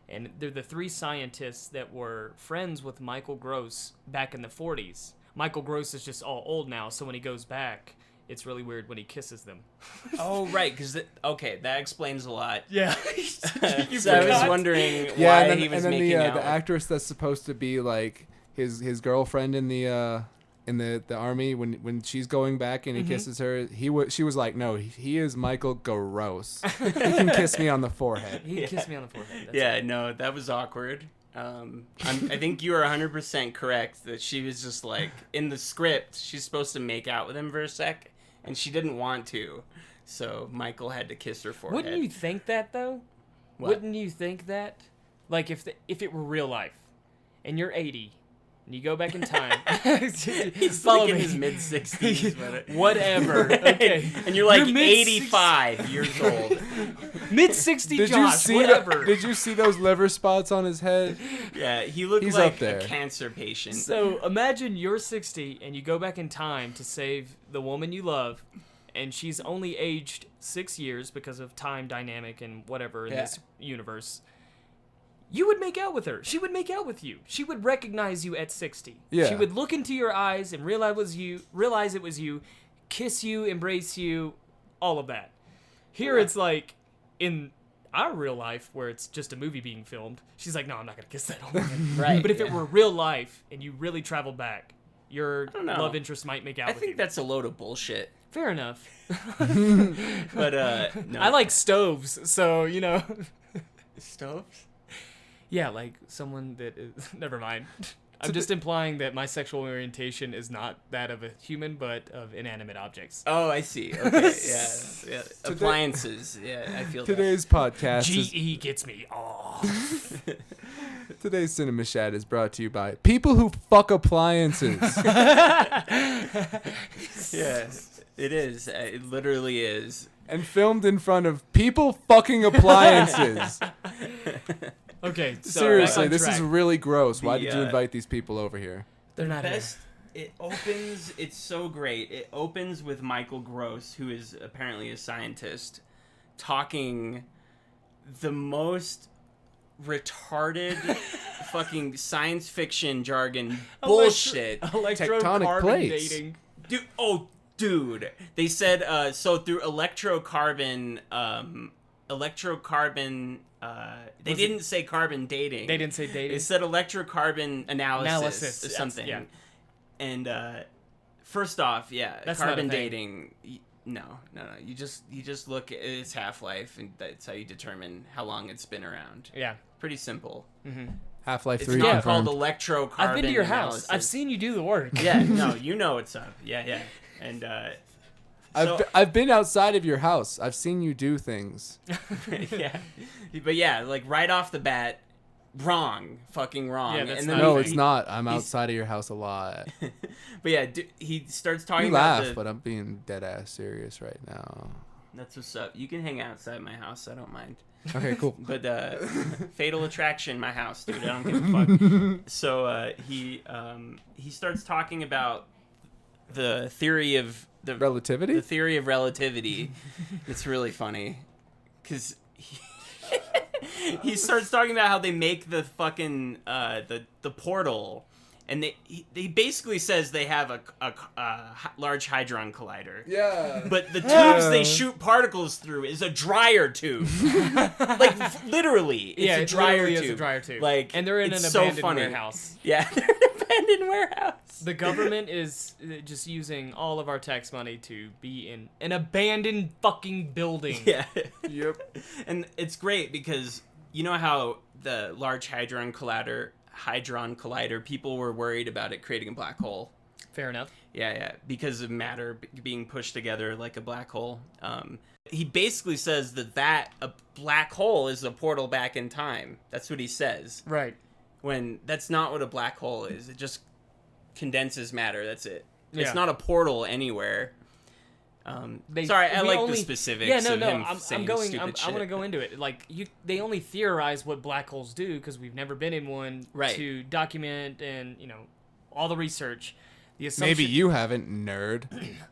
and they're the 3 scientists that were friends with Michael Gross back in the 40s. Michael Gross is just all old now, so when he goes back, it's really weird when he kisses them. Oh, right, because okay, that explains a lot. Yeah, So I was wondering Yeah, why and then, he was and then making out. the with- actress that's supposed to be like his girlfriend in the army when she's going back and he kisses her, she was like, no, he is Michael Gross. He can kiss me on the forehead. he kissed me on the forehead. That's Yeah, no, that was awkward. I think you are 100% correct that she was just like, in the script, she's supposed to make out with him for a sec, and she didn't want to, so Michael had to kiss her forehead. Wouldn't you think that though? What? Wouldn't you think that? Like if it were real life, and you're 80, and you go back in time. He's Follow like in me. his mid-60s. But Whatever. Okay. And you're like You're mid-60s. 85 years old. Mid 60 Did Josh. you see whatever. did you see those liver spots on his head? Yeah, he looked He's like up there. a cancer patient. So imagine you're 60 and you go back in time to save the woman you love, and she's only aged 6 years because of time dynamic and whatever in Yeah. this universe. You would make out with her. She would make out with you. She would recognize you at 60. Yeah. She would look into your eyes and realize it was you, kiss you, embrace you, all of that. Here it's like in our real life where it's just a movie being filmed. She's like, "No, I'm not going to kiss that old man." Right. But if it yeah. were real life and you really traveled back, your don't know. love interest might make out I with think you. that's a load of bullshit. Fair enough. But no. I like stoves, so, stoves. Yeah, like someone that is. Never mind. I'm just implying that my sexual orientation is not that of a human, but of inanimate objects. Oh, I see. Okay, yeah. Appliances. Yeah, I feel Today's podcast is GE gets me off. Today's cinemashat is brought to you by people who fuck appliances. that. Yeah, it is. It literally is. And filmed in front of people fucking appliances. Okay, so Seriously, back on this is track. really gross. Why The, did you invite these people over here? They're not Best. It opens. It's so great. It opens with Michael Gross, who is apparently a scientist, talking the most retarded fucking science fiction jargon bullshit. Electrocarbon plates. dating. Dude, they said so through electrocarbon they didn't say carbon dating. They didn't say dating. They said electrocarbon analysis or Yes, something. yeah. And first off, yeah, That's not a carbon thing. dating. No. You just look at its half-life, and that's how you determine how long it's been around. Yeah. Pretty simple. Half-Life It's 3 not confirmed. called electrocarbon. I've been to your house. analysis. I've seen you do the work. Yeah, no, you know what's up. Yeah. And I've been outside of your house. I've seen you do things. yeah, but yeah, like right off the bat, fucking wrong. Yeah, that's and not then No, he- it's not. I'm he's- outside of your house a lot. But yeah, he starts talking You about laugh, but I'm being dead ass serious right now. That's what's up. You can hang outside my house. I don't mind. Okay, cool. But Fatal Attraction, my house, dude. I don't give a fuck. So he starts talking about the theory of the Relativity? theory of relativity. It's really funny because he starts talking about how they make the fucking the portal, and he basically says they have a large hadron collider. Yeah. But the tubes they shoot particles through is a dryer tube. Like literally, it's Yeah, a it dryer literally tube. is a dryer tube. Like, and they're in it's an so abandoned funny. warehouse. Yeah, they're in an abandoned warehouse. The government is just using all of our tax money to be in an abandoned fucking building. Yeah. Yep. And it's great because you know how the Large Hadron Collider, people were worried about it creating a black hole. Fair enough. Yeah, because of matter being pushed together like a black hole. He basically says that a black hole is a portal back in time. That's what he says. Right. When that's not what a black hole is. It just condenses matter. That's it. Yeah. It's not a portal anywhere. Sorry, I like the specifics. Yeah, of him I'm saying going. stupid I want to shit. go into it. Like they only theorize what black holes do because we've never been in one Right. to document and all the research. The assumption, Maybe you haven't, nerd.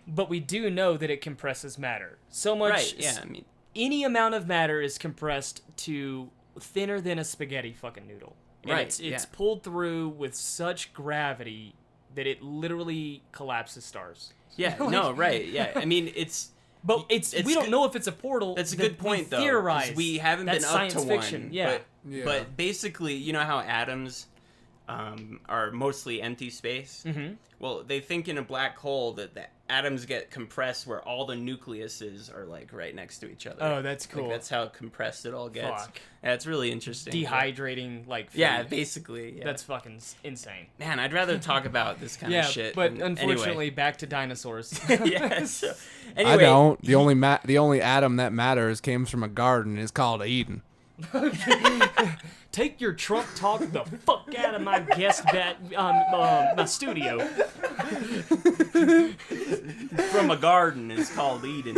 but we do know that it compresses matter so much. Right? Yeah, I mean, Any amount of matter is compressed to thinner than a spaghetti fucking noodle. And Right, It's yeah. pulled through with such gravity that it literally collapses stars. yeah, Like- no, right? Yeah, I mean, it's. But we don't good- know if it's a portal. That's a that good point, we though. 'Cause Theorize. we haven't That's been up science to fiction. one. Yeah. But basically, you know how atoms are mostly empty space? Mm-hmm. Well, they think in a black hole that the atoms get compressed where all the nucleuses are like right next to each other. Oh, that's cool. Like, that's how compressed it all gets. Fuck. Yeah, it's really interesting. Dehydrating like food. Yeah, basically. Yeah. That's fucking insane. Man, I'd rather talk about this kind Yeah, of shit. but than- unfortunately, back to dinosaurs. Anyway. Yeah. So, anyway, I don't. The only atom that matters came from a garden. It's called Eden. Take your Trump talk the fuck out of my my studio. from a garden is called Eden.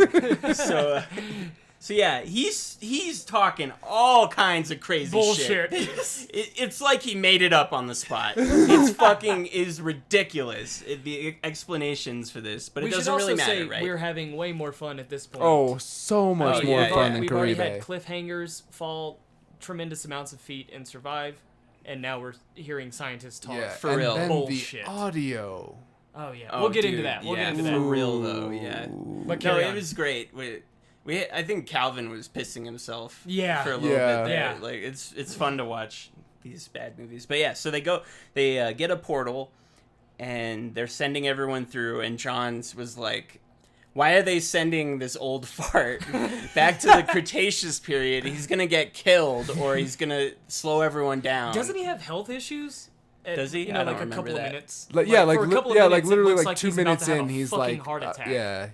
So yeah, he's talking all kinds of crazy Bullshit. shit. It's like he made it up on the spot. It's fucking is ridiculous. The explanations for this, but We it should doesn't also really matter, say right? we're having way more fun at this point. Oh, so much Oh, more yeah, fun yeah. than We've already had Carrabba. cliffhangers fall tremendous amounts of feet and survive, and now we're hearing scientists talk. Yeah, For and real. then Bullshit. the audio. Oh yeah, Oh, we'll get dude, into that. We'll yeah, get into for that. real though. Yeah. But No, carry it on. was great. I think Calvin was pissing himself. Yeah. For a little Yeah. bit there. Yeah. Like it's fun to watch these bad movies. But yeah, so they get a portal, and they're sending everyone through. And Johns was like, Why are they sending this old fart back to the Cretaceous period? He's gonna get killed, or he's gonna slow everyone down. Doesn't he have health issues? Does he? You know, I don't like a remember couple that. of minutes. Like, yeah, like for a li- couple yeah, of like minutes, it literally looks like 2 he's about minutes to have in, a he's fucking like, heart attack. yeah,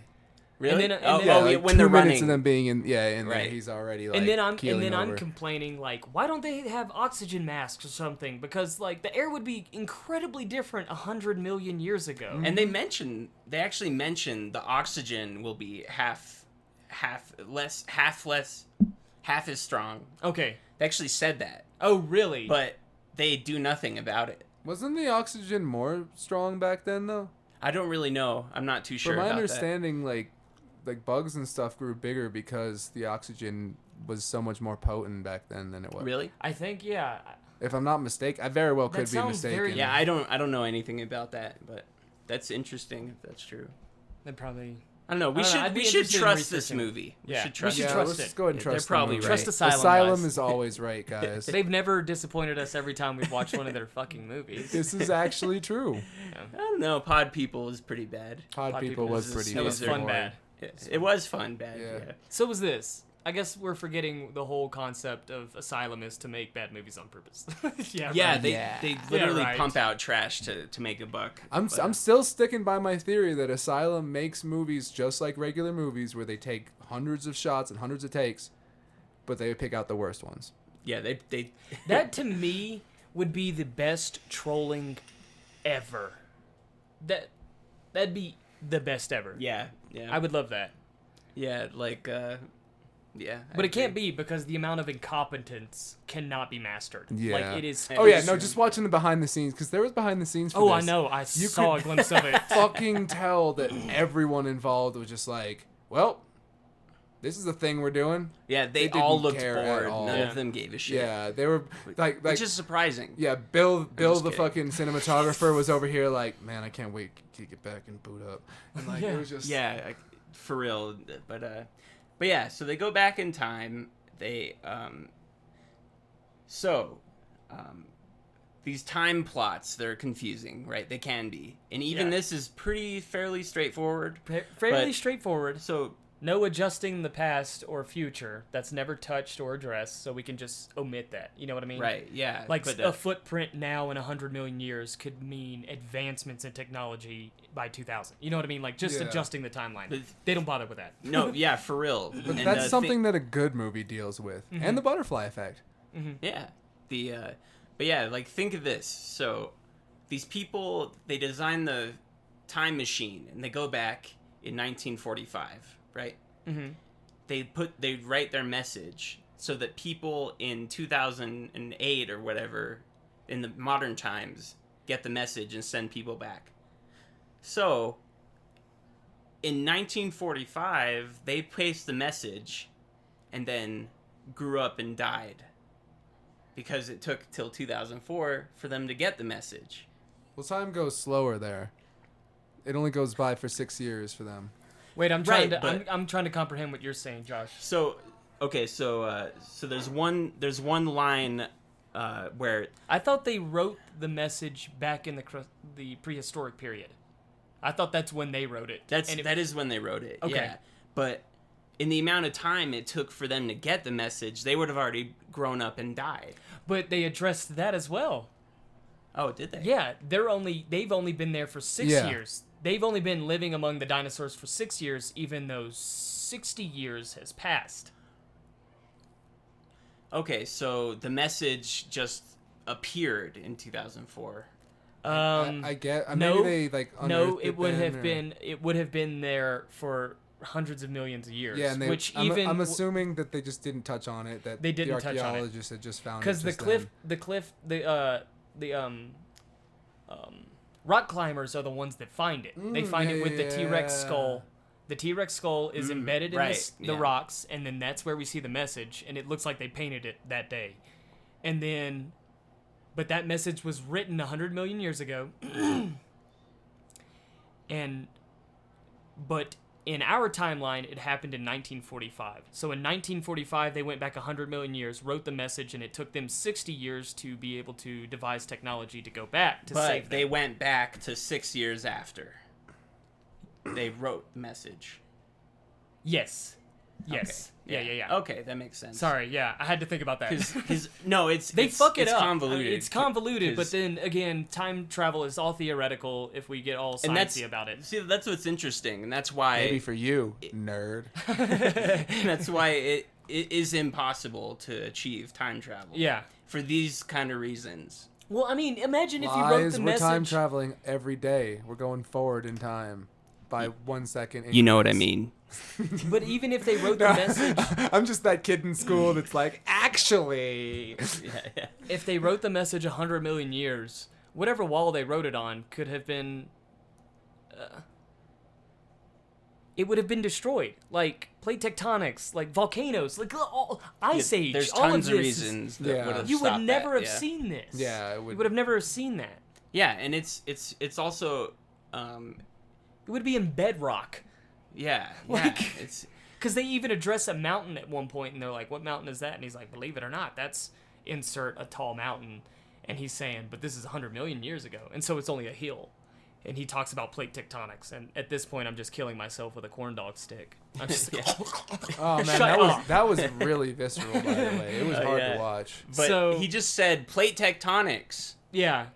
Really? And then- oh, and then- oh, yeah, yeah, like when 2 they're minutes running. of them being in, in there, Right. he's already like And then I'm keeling over. complaining like, why don't they have oxygen masks or something? Because like the air would be incredibly different 100 million years ago. And they actually mention the oxygen will be half as strong. Okay. They actually said that, Oh really? but they do nothing about it. Wasn't the oxygen more strong back then though? I don't really know. I'm not too sure From my about understanding, like bugs and stuff grew bigger because the oxygen was so much more potent back then than it that. was. Really? I think yeah. If I'm not mistaken, I very well That could be sounds mistaken. very- Yeah, I don't know anything about that, but that's interesting if that's true. They probably. I don't know. We I don't know, should I'd be we should interested in trust this researching it. movie. We Yeah, should we trust should it. trust let's it. just go ahead and They're trust. probably the movie. right. Trust Asylum. Asylum guys. is always right, guys. They've never disappointed us every time we've watched one of their fucking movies. This is actually true. I don't know. Pod People is pretty bad. Pod Pod People People was is- pretty. it was fucking fun boring. bad. It was fun bad. Yeah. Yeah. So was this. I guess we're forgetting the whole concept of Asylum is to make bad movies on purpose. Yeah, right. they literally right. pump out trash to make a buck. I'm still sticking by my theory that Asylum makes movies just like regular movies where they take hundreds of shots and hundreds of takes, but they pick out the worst ones. Yeah, they That to me would be the best trolling ever. That'd be the best ever. yeah. I would love that. Yeah, like yeah. But it can't be because the amount of incompetence cannot be mastered. Yeah. Like it is. Oh yeah, It's no, true. just watching the behind the scenes because there was behind the scenes. For Oh, I this. know. I You saw a could glimpse of it. Fucking tell that everyone involved was just like, well, this is the thing we're doing. Yeah, they didn't all looked care at bored. all. None Yeah. of them gave a shit. Yeah, they were like Which is surprising. yeah. Bill just the kidding. fucking cinematographer was over here like, man, I can't wait to get back and boot up. And like Yeah. it was just Yeah, for real. But yeah, so they go back in time. They these time plots, they're confusing, right? They can be, and even Yeah. this is fairly straightforward. Fairly But- straightforward. So No adjusting the past or future. That's never touched or addressed, so we can just omit that. You know what I mean? right, yeah, Like but, a footprint now in 100 million years could mean advancements in technology by 2000. You know what I mean? Like just Yeah. adjusting the timeline. But- They don't bother with that. no, yeah, for real. But And, that's something that a good movie deals with, Mm-hmm. and the butterfly effect. Yeah. But yeah, like think of this. So these people, they design the time machine and they go back in 1945, right? Mm-hmm. They write their message so that people in 2008 or whatever in the modern times get the message and send people back. So in 1945, they placed the message and then grew up and died. Because it took till 2004 for them to get the message. Well, time goes slower there. It only goes by for 6 years for them. Wait, I'm trying Right, to. but- I'm trying to comprehend what you're saying, Josh. So, okay, so there's one line where I thought they wrote the message back in the prehistoric period. I thought that's when they wrote it. And it- that is when they wrote it. Okay. Yeah, but in the amount of time it took for them to get the message, they would have already grown up and died. But they addressed that as well. Oh, did they? Yeah, they've only been there for 6 Yeah. years. They've only been living among the dinosaurs for 6 years, even though 60 years has passed. Okay, so the message just appeared in 2004. I get. no, Maybe they like. No, unearthed it would then, have or- been. It would have been there for hundreds of millions of years. Yeah, and which I'm assuming that they just didn't touch on it. That They didn't the touch on it. archaeologists had just found it. because just rock climbers are the ones that find it. They find it with the T-Rex yeah. skull. The T-Rex skull is embedded in right, the yeah. rocks, and then that's where we see the message, and it looks like they painted it that day. And then, but that message was written 100 million years ago. But in our timeline, it happened in 1945. So in 1945, they went back 100 million years, wrote the message, and it took them 60 years to be able to devise technology to go back to save But them. they went back to 6 years after they wrote the message. Yes. Yes. Okay. Yeah. Okay, that makes sense. Sorry, yeah, I had to think about that. Because no, it's They fuck it it's up. convoluted. It's convoluted, but 'Cause- then again, time travel is all theoretical if we get all and sciencey about it. See, that's what's interesting, and that's why Maybe for you, nerd. that's why it is impossible to achieve time travel. Yeah. For these kind of reasons. Well, I mean, imagine if you wrote Lies, the we're message. time traveling every day. We're going forward in time by 1 second. You know what I increments. mean? But even if they wrote the message, I'm just that kid in school that's like, actually. Yeah. if they wrote the message 100 million years, whatever wall they wrote it on could have been. It would have been destroyed, like plate tectonics, like volcanoes, like all, ice age. There's all tons of of this is- reasons that Yeah. would have You would stopped never that, have yeah. seen this. Yeah, it You would. would have never seen that. Yeah, and it's also It would be in bedrock. yeah. Like- It's Because they even address a mountain at one point, and they're like, "What mountain is that?" And he's like, "Believe it or not, that's insert a tall mountain." And he's saying, "But this is 100 million years ago, and so it's only a hill." And he talks about plate tectonics, and at this point, I'm just killing myself with a corn dog stick. I'm just like, Oh man, Shut up. that was really visceral. By the way, it was hard yeah. to watch. but So- he just said plate tectonics. yeah,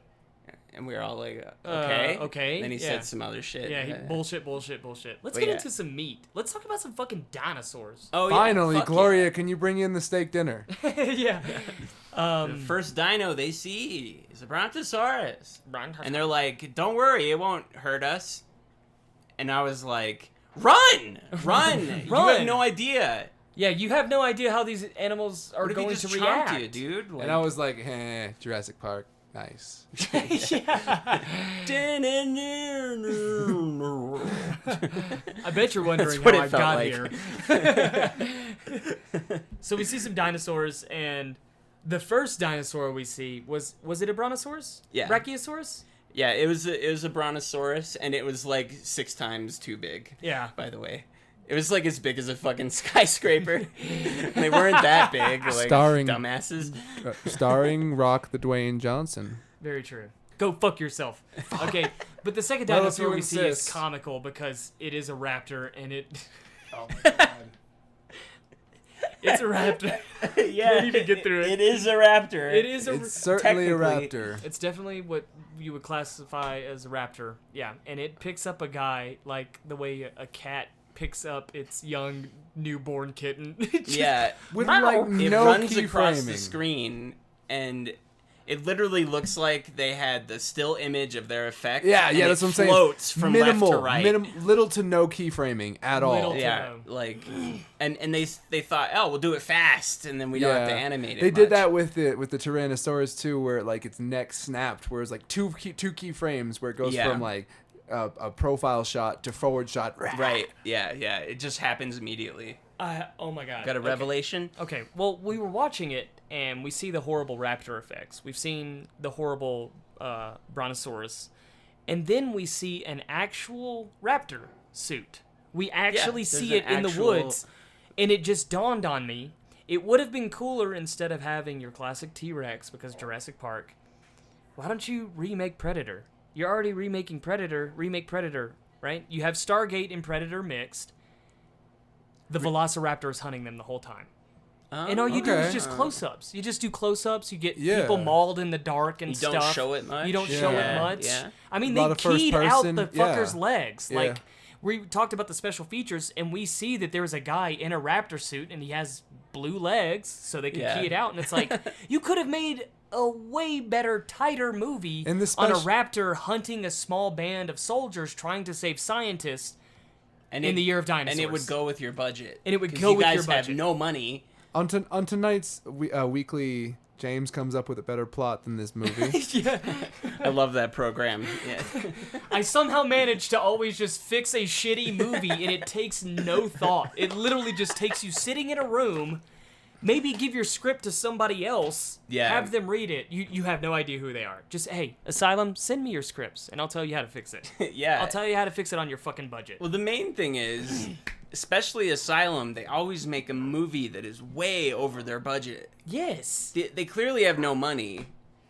And we were all like, okay. okay, Then he yeah. said some other shit. yeah, bullshit. Let's But get yeah. into some meat. Let's talk about some fucking dinosaurs. Oh, yeah, Finally, fuck Gloria, can you bring in the steak dinner? Yeah. yeah. The first dino they see is a brontosaurus. And And they're like, don't worry, it won't hurt us. And I was like, run! Run! You Run! have no idea. yeah, you have no idea how these animals are What if he going just to chomped react. you, dude? Like, And I was like, Jurassic Park, nice. Yeah. I bet you're wondering That's what how it I felt got like. here. So we see some dinosaurs, and the first dinosaur we see was it a brontosaurus? Yeah. Brachiosaurus? Yeah, it was a brontosaurus, and it was like 6 times too big. Yeah. By the way, it was like as big as a fucking skyscraper. They weren't that big, like Starring- dumbasses. Starring Rock the Dwayne Johnson. Very true. Go fuck yourself. Okay, but the second Well, if dinosaur you we see is insist. comical because it is a raptor, and it Oh my god. it's a raptor. Yeah, Can't even get through it. It is a raptor. It is a. It's certainly a technically- raptor. It's definitely what you would classify as a raptor. Yeah, and it picks up a guy like the way a cat picks up its young newborn kitten. Yeah, With Meow. like it no runs key across framing. the screen, and it literally looks like they had the still image of their effect. Yeah, and yeah, it that's what I'm saying. Floats from Minimal, left to right. little to no keyframing at all. Little to- Yeah, like, and they thought, oh, we'll do it fast, and then we don't have to animate it. They did much. that with the Tyrannosaurus too, where like its neck snapped, where it's like two key frames, where it goes Yeah. from like a profile shot to forward shot. Right. Yeah. It just happens immediately. Oh my god. Got a Okay. revelation? Okay, well, we were watching it, and we see the horrible raptor effects. We've seen the horrible brontosaurus, and then we see an actual raptor suit. We actually there's see it an in the actual- woods, and it just dawned on me. It would have been cooler instead of having your classic T-Rex, because Jurassic Park. Why don't you remake Predator? You're already remaking Predator. Remake Predator, right? You have Stargate and Predator mixed. The Velociraptor is hunting them the whole time. And all you do is Okay. just close-ups. You just do close-ups. You get Yeah. people mauled in the dark and You stuff. don't show it much. You don't show Yeah. it much. Yeah. I mean, A lot they of first keyed out person, the yeah. fucker's legs. Yeah. Like, we talked about the special features, and we see that there's a guy in a raptor suit, and he has blue legs, so they can Yeah. key it out. And it's like, you could have made a way better, tighter movie And the on a spec- raptor hunting a small band of soldiers trying to save scientists And in the year of dinosaurs. And it would go with your budget. And it would 'Cause go you with guys your have budget. no money. On tonight's weekly, James comes up with a better plot than this movie. Yeah. I love that program. Yeah. I somehow managed to always just fix a shitty movie, and it takes no thought. It literally just takes you sitting in a room, maybe give your script to somebody else, Yeah. have them read it. You have no idea who they are. Just, hey, Asylum, send me your scripts, and I'll tell you how to fix it. Yeah. I'll tell you how to fix it on your fucking budget. Well, the main thing is, especially Asylum, they always make a movie that is way over their budget. Yes. They clearly have no money,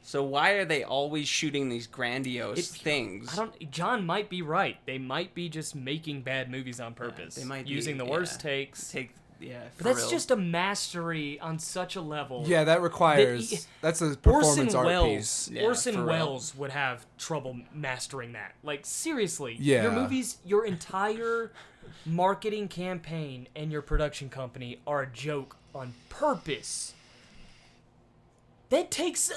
So why are they always shooting these grandiose things? John might be right. They might be just making bad movies on purpose. They might using be, the worst takes. But That's just a mastery on such a level. Yeah, that requires. That's a performance art piece. Yeah, Orson Welles would have trouble mastering that. Like, seriously. Yeah. Your movies, your entire marketing campaign and your production company are a joke on purpose. That takes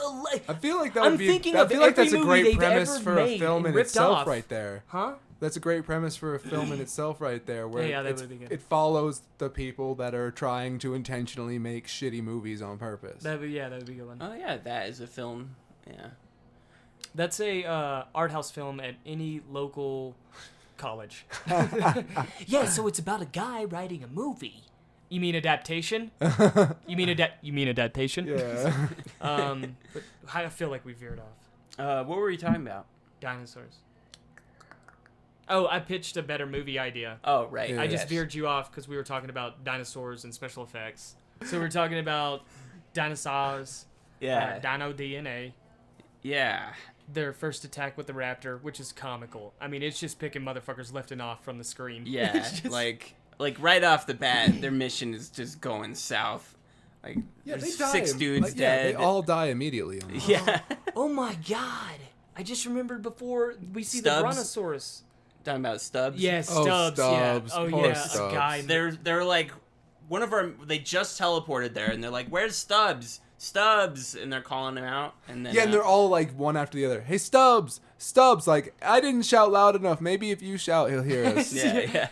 I feel like that would be. I feel like that's a great premise for a film in itself, right there. Huh? That's a great premise for a film in itself, right there. Where that would be good. It follows the people that are trying to intentionally make shitty movies on purpose. That would be a good one. Oh yeah, that is a film. Yeah. That's a art house film at any local college. Yeah, so it's about a guy writing a movie. You mean adaptation? You mean adaptation? Yeah. But I feel like we veered off. What were you talking about? Dinosaurs. Oh, I pitched a better movie idea. Oh, right. Yeah. I just veered you off because we were talking about dinosaurs and special effects. So we're talking about dinosaurs. Yeah. Dino DNA. Yeah. Their first attack with the raptor, which is comical. I mean, it's just picking motherfuckers left and off from the screen. Yeah. It's just- like right off the bat, their mission is just going south. Like, Yeah, there's they die. 6 dudes Yeah, dead. they all die immediately. On Yeah. Oh my god! I just remembered before we see Stubbs? the brontosaurus. Talking about Stubbs. Yeah, Oh, Stubbs. Stubbs. Yeah. Oh Poor yeah, Stubbs. a guy. They're like, one of our, they just teleported there, and they're like, where's Stubbs? Stubbs! And they're calling him out. And then, Yeah, and they're all like one after the other. Hey, Stubbs! Stubbs! Like, I didn't shout loud enough. Maybe if you shout, he'll hear us. Yeah.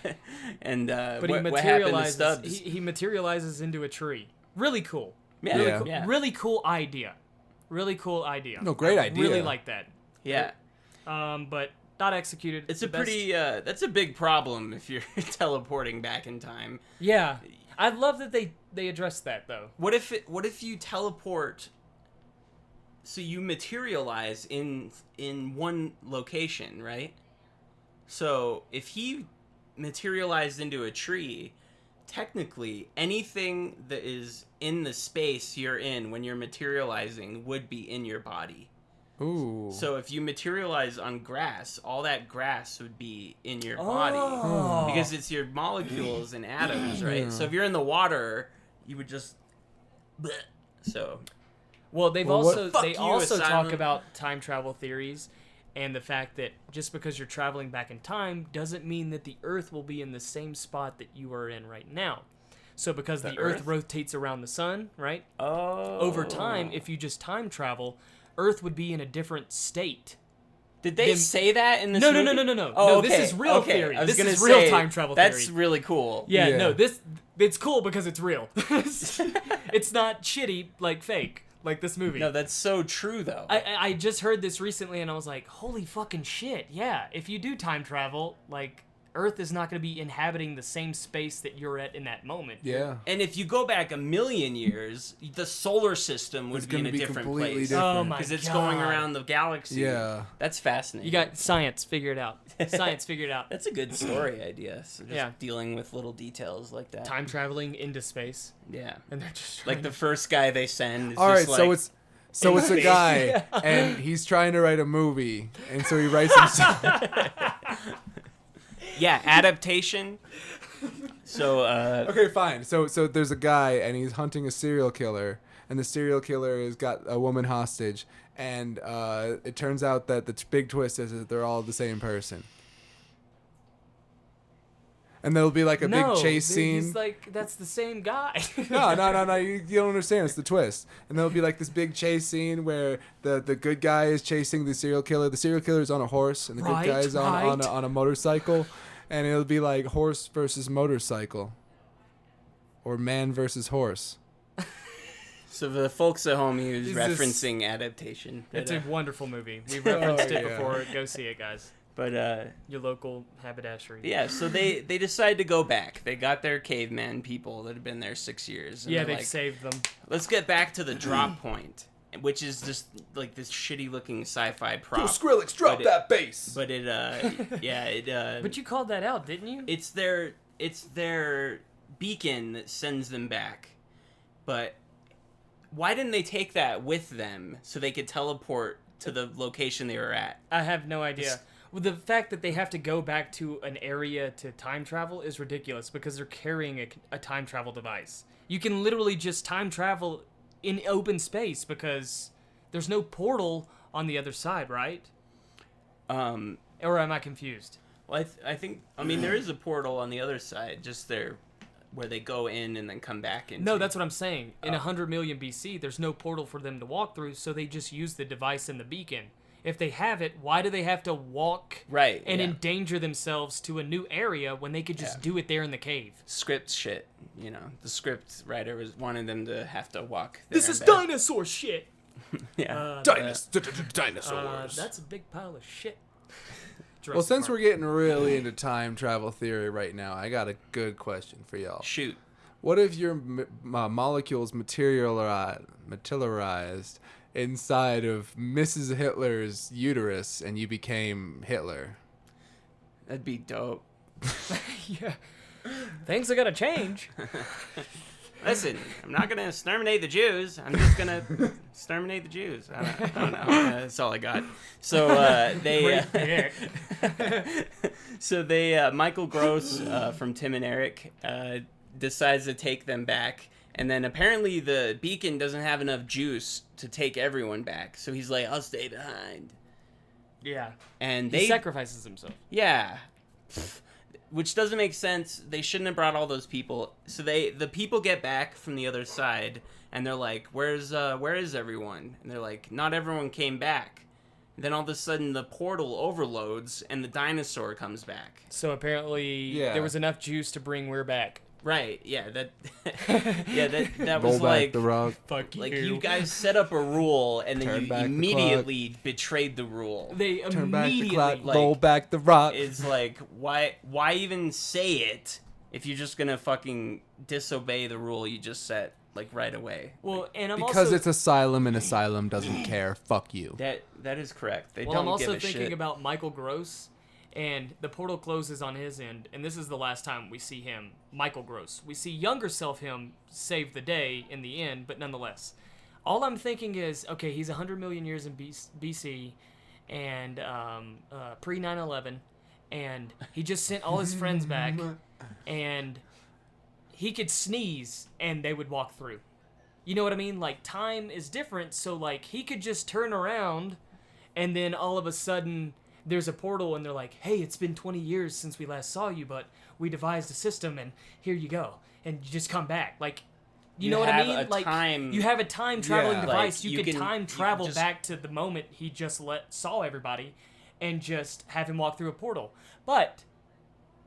And But what happened to materializes. Stubbs? He materializes into a tree. Really cool. Yeah. Yeah. Yeah. Really cool idea. Really cool idea. No, great I idea. Really like that. Yeah. But not executed. It's the a best. pretty, that's a big problem if you're teleporting back in time. Yeah, I love that they addressed that though. What if you teleport, so you materialize in one location, right? So if he materialized into a tree, technically anything that is in the space you're in when you're materializing would be in your body. Ooh. So if you materialize on grass, all that grass would be in your body Oh. because it's your molecules and atoms, right? So if you're in the water, you would just bleh. So Well, they Well, also Fuck they you, also talk Asylum. about time travel theories and the fact that just because you're traveling back in time doesn't mean that the Earth will be in the same spot that you are in right now. So because the Earth Earth? rotates around the sun, right? oh, Over time, if you just time travel, Earth would be in a different state. did they then- say that in this No, no, movie? no, no, no, no. Oh, No, okay. this is real okay. theory. I was This gonna is real say, time travel That's theory. really cool. Yeah, Yeah. no, it's cool because it's real. It's not shitty like fake like this movie. No, that's so true though. I just heard this recently and I was like, holy fucking shit. Yeah, if you do time travel, like Earth is not going to be inhabiting the same space that you're at in that moment. Yeah. And if you go back a million years, the solar system would It's be in gonna a be different completely place. different. Oh my god. Because it's going around the galaxy. Yeah. That's fascinating. You got science figured out. Science figured out. That's a good story idea. So just Yeah. dealing with little details like that. Time traveling into space. Yeah. And they're just Like the first guy they send is All right, just so like, it's a guy, and he's trying to write a movie, and so he writes himself. yeah, adaptation. So Okay, fine. So there's a guy, and he's hunting a serial killer, and the serial killer has got a woman hostage, and it turns out that the big twist is that they're all the same person. And there'll be like a no, big chase scene. He's like, that's the same guy. No. You don't understand. It's the twist. And there'll be like this big chase scene where the good guy is chasing the serial killer. The serial killer is on a horse, and the Right, good guy is right. on a motorcycle. And it'll be like horse versus motorcycle, or man versus horse. so for the folks at home, he was Is this- referencing adaptation. It's But, a wonderful movie. We've referenced it yeah. before. Go see it, guys. but Your local haberdashery. yeah, so they decide to go back. They got their caveman people that have been there 6 years. And Yeah, they're they've like, saved them. let's get back to the drop point, which is just like this shitty looking sci-fi prop. Skrillex, drop that bass. But it But you called that out, didn't you? it's their beacon that sends them back. But why didn't they take that with them so they could teleport to the location they were at? I have no idea. Well, the fact that they have to go back to an area to time travel is ridiculous because they're carrying a time travel device. You can literally just time travel in open space because there's no portal on the other side, right? Or am I confused? Well, I think, I mean, there is a portal on the other side, just there where they go in and then come back into. No, that's what I'm saying. In 100 million BC, there's no portal for them to walk through, so they just use the device and the beacon. If they have it, why do they have to walk and endanger themselves to a new area when they could just do it there in the cave? Script shit, you know. The script writer wanted them to have to walk there. This is dinosaur shit! Yeah. Dinosaurs. That's a big pile of shit. Well, since we're getting really into time travel theory right now, I got a good question for y'all. Shoot. What if your molecules materialized inside of Mrs. Hitler's uterus and you became Hitler? That'd be dope. Yeah. Things are gonna change. Listen, I'm not gonna exterminate the Jews. I'm just gonna exterminate the Jews. I don't know. That's all I got. So Michael Gross from Tim and Eric decides to take them back, and then apparently the beacon doesn't have enough juice to take everyone back. So he's like, "I'll stay behind." Yeah. And he sacrifices himself. Yeah. Which doesn't make sense. They shouldn't have brought all those people. So the people get back from the other side, and they're like, where is everyone? And they're like, not everyone came back. And then all of a sudden the portal overloads, and the dinosaur comes back. So apparently there was enough juice to bring Weir back. Right, yeah, that was Roll back like the rug. Fuck like you. you guys set up a rule and then Turn you back the immediately betrayed the rule. They Turn back the immediately clock. like, roll back the rock. It's like why even say it if you're just gonna fucking disobey the rule you just set like right away? Well, and I'm Because also it's Asylum and Asylum doesn't care. Fuck you. That is correct. They well, don't I'm also give a thinking shit. about Michael Gross, and the portal closes on his end, and this is the last time we see him, Michael Gross. We see younger self him save the day in the end, but nonetheless, all I'm thinking is, okay, he's 100 million years in BC, and pre 9/11, and he just sent all his friends back, and he could sneeze and they would walk through. You know what I mean? Like, time is different, so like he could just turn around, and then all of a sudden there's a portal and they're like, hey, it's been 20 years since we last saw you, but we devised a system and here you go. And you just come back. Like, you know what I mean? Like, you have a time traveling device. Like, you could time travel just back to the moment he just saw everybody and just have him walk through a portal. But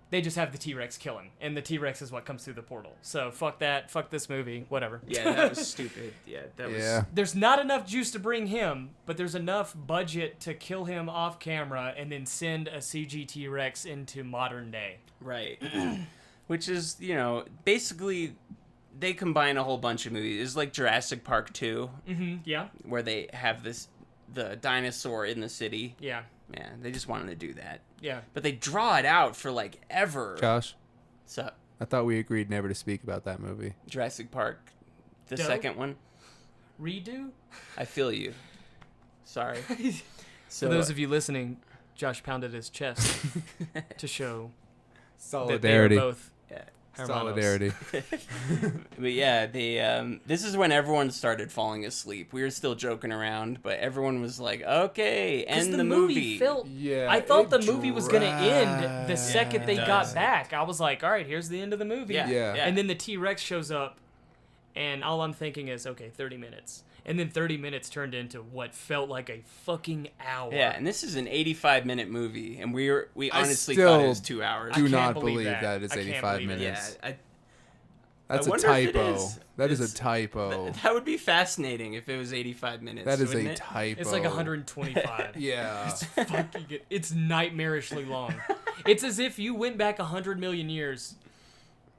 they just have the T-Rex kill him, and the T-Rex is what comes through the portal. So fuck that, fuck this movie, whatever. Yeah, that was stupid. Yeah, that was. There's not enough juice to bring him, but there's enough budget to kill him off camera and then send a CG T-Rex into modern day. Right. Which is, you know, basically they combine a whole bunch of movies. It's like Jurassic Park 2. Mm-hmm. Yeah. Where they have the dinosaur in the city. Yeah. Man, they just wanted to do that. Yeah. But they draw it out for like ever. Josh, What's up? I thought we agreed never to speak about that movie. Jurassic Park, the Dope. second one. Redo? I feel you. Sorry. So For those of you listening, Josh pounded his chest to show Solidarity. that they are both yeah. hermanos. Solidarity. But yeah, this is when everyone started falling asleep. We were still joking around, but everyone was like, "Okay, end the movie." I thought the movie was gonna end the second they it got does. back. I was like, "All right, here's the end of the movie." Yeah. And then the T-Rex shows up, and all I'm thinking is, okay, 30 minutes. And then 30 minutes turned into what felt like a fucking hour. Yeah, and this is an 85-minute movie, and we honestly still thought it was 2 hours. Do can't not believe believe that. that it's I can't 85 believe it. minutes. Yeah, That's I a wonder if it typo. is. That is It's- a typo. that would be fascinating if it was 85 minutes. That is wouldn't a it? typo. It's like 125. Yeah. Fucking it's nightmarishly long. It's as if you went back 100 million years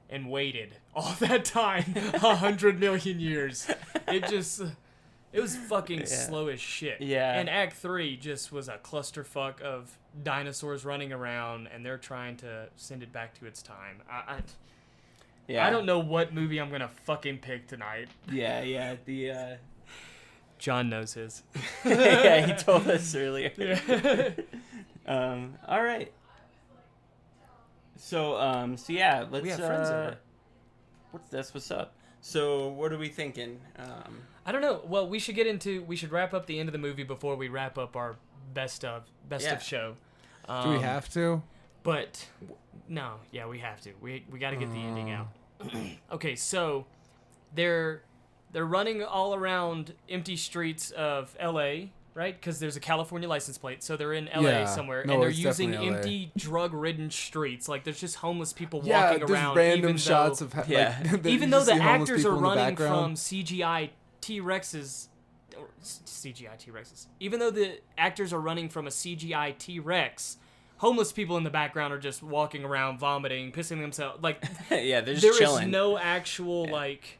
and waited all that time. 100 million years. It was fucking slow as shit. Yeah. And Act 3 just was a clusterfuck of dinosaurs running around, and they're trying to send it back to its time. Yeah. I don't know what movie I'm gonna fucking pick tonight. Yeah. The John knows his. yeah, he told us earlier. Yeah. All right. So yeah, let's. We have friends over. What's up? So what are we thinking? I don't know. Well, we should wrap up the end of the movie before we wrap up our best of show. Do we have to? But no, yeah, we have to. We got to get the ending out. Okay, so they're running all around empty streets of LA, right? Because there's a California license plate, so they're in LA somewhere, No, and they're it's using definitely LA. empty, drug-ridden streets. Like there's just homeless people Yeah, walking there's around. random shots of Yeah. Even though the actors are running from CGI T-Rexes. Even though the actors are running from a CGI T-Rex, homeless people in the background are just walking around, vomiting, pissing themselves. Like, yeah, they're just there chilling. is no actual like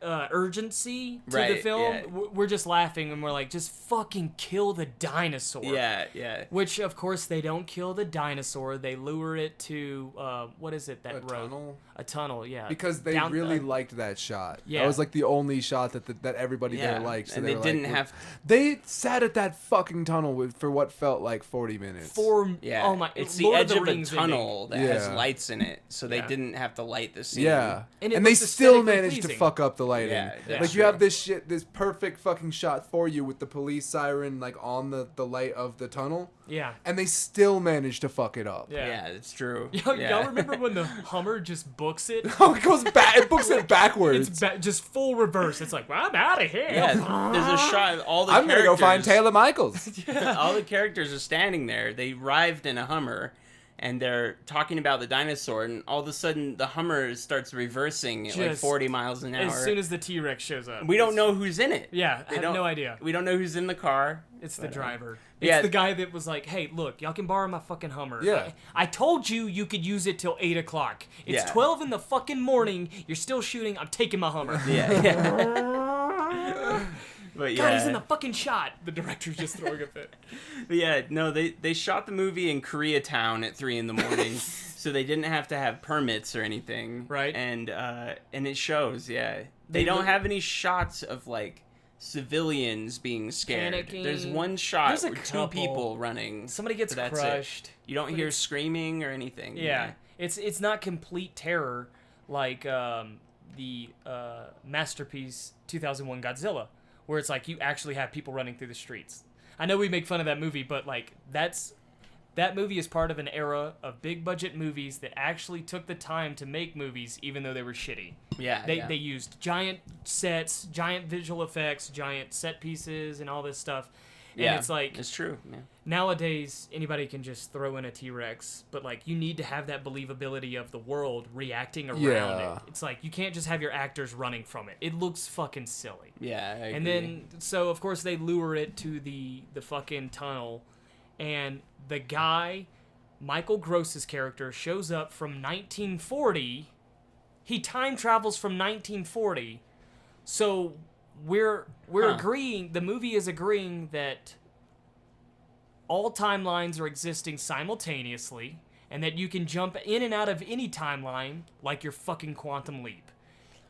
urgency to the Right, film. yeah. We're just laughing and we're like, just fucking kill the dinosaur. Yeah. Which of course they don't kill the dinosaur. They lure it to what is it? That road? Tunnel? A tunnel. Yeah. Because they Down- really liked that shot. Yeah. That was like the only shot that everybody Yeah, there liked. So and they they were didn't like, have. They sat at that fucking tunnel for what felt like 40 minutes. Yeah. Oh my! It's Lord the edge of a Rings tunnel that has Yeah. lights in it, so they Yeah. didn't have to light the scene. Yeah. And it And they looks still aesthetically managed to pleasing. fuck up the lighting. Yeah, that's like you true. have this perfect fucking shot for you with the police siren like on the light of the tunnel, Yeah. and they still managed to fuck it up. Yeah. Yeah, it's true. Y'all yeah. remember when the Hummer just books it? Oh, it goes back. It books it backwards. It's just full reverse. It's like, well, I'm out of here. Yeah, there's a shot. All the I'm gonna go find characters- Taylor Michaels. All the characters are standing there. They arrived in a Hummer, and they're talking about the dinosaur, and all of a sudden the Hummer starts reversing at like Just 40 miles an hour. As soon as the T-Rex shows up. we don't know who's in it. Yeah, I They have don't- no idea. We don't know who's in the car. It's the But, driver. It's yeah. the guy that was like, hey, look, y'all can borrow my fucking Hummer. Yeah. I told you could use it till 8 o'clock. It's Yeah. 12 in the fucking morning. You're still shooting. I'm taking my Hummer. Yeah. But God, yeah. he's in the fucking shot. The director's just throwing a fit. But yeah, no, they shot the movie in Koreatown at 3 a.m, so they didn't have to have permits or anything. Right. And it shows. Yeah, they They don't look- have any shots of like civilians being scared. Panicking. There's one shot There's a where two couple. people running. Somebody gets but that's crushed. It. You don't But hear it's- screaming or anything. Yeah, it's not complete terror like the masterpiece 2001 Godzilla, where it's like you actually have people running through the streets. I know we make fun of that movie, but like that movie is part of an era of big budget movies that actually took the time to make movies, even though they were shitty. Yeah. They used giant sets, giant visual effects, giant set pieces, and all this stuff. And Yeah, it's like it's true, man. nowadays anybody can just throw in a T-Rex, but like you need to have that believability of the world reacting around Yeah. it. It's like you can't just have your actors running from it. It looks fucking silly. Yeah. I And agree. then so of course they lure it to the fucking tunnel, and the guy, Michael Gross's character, shows up from 1940. He time travels from 1940. So we're Huh. agreeing, the movie is agreeing that all timelines are existing simultaneously, and that you can jump in and out of any timeline like your fucking Quantum Leap.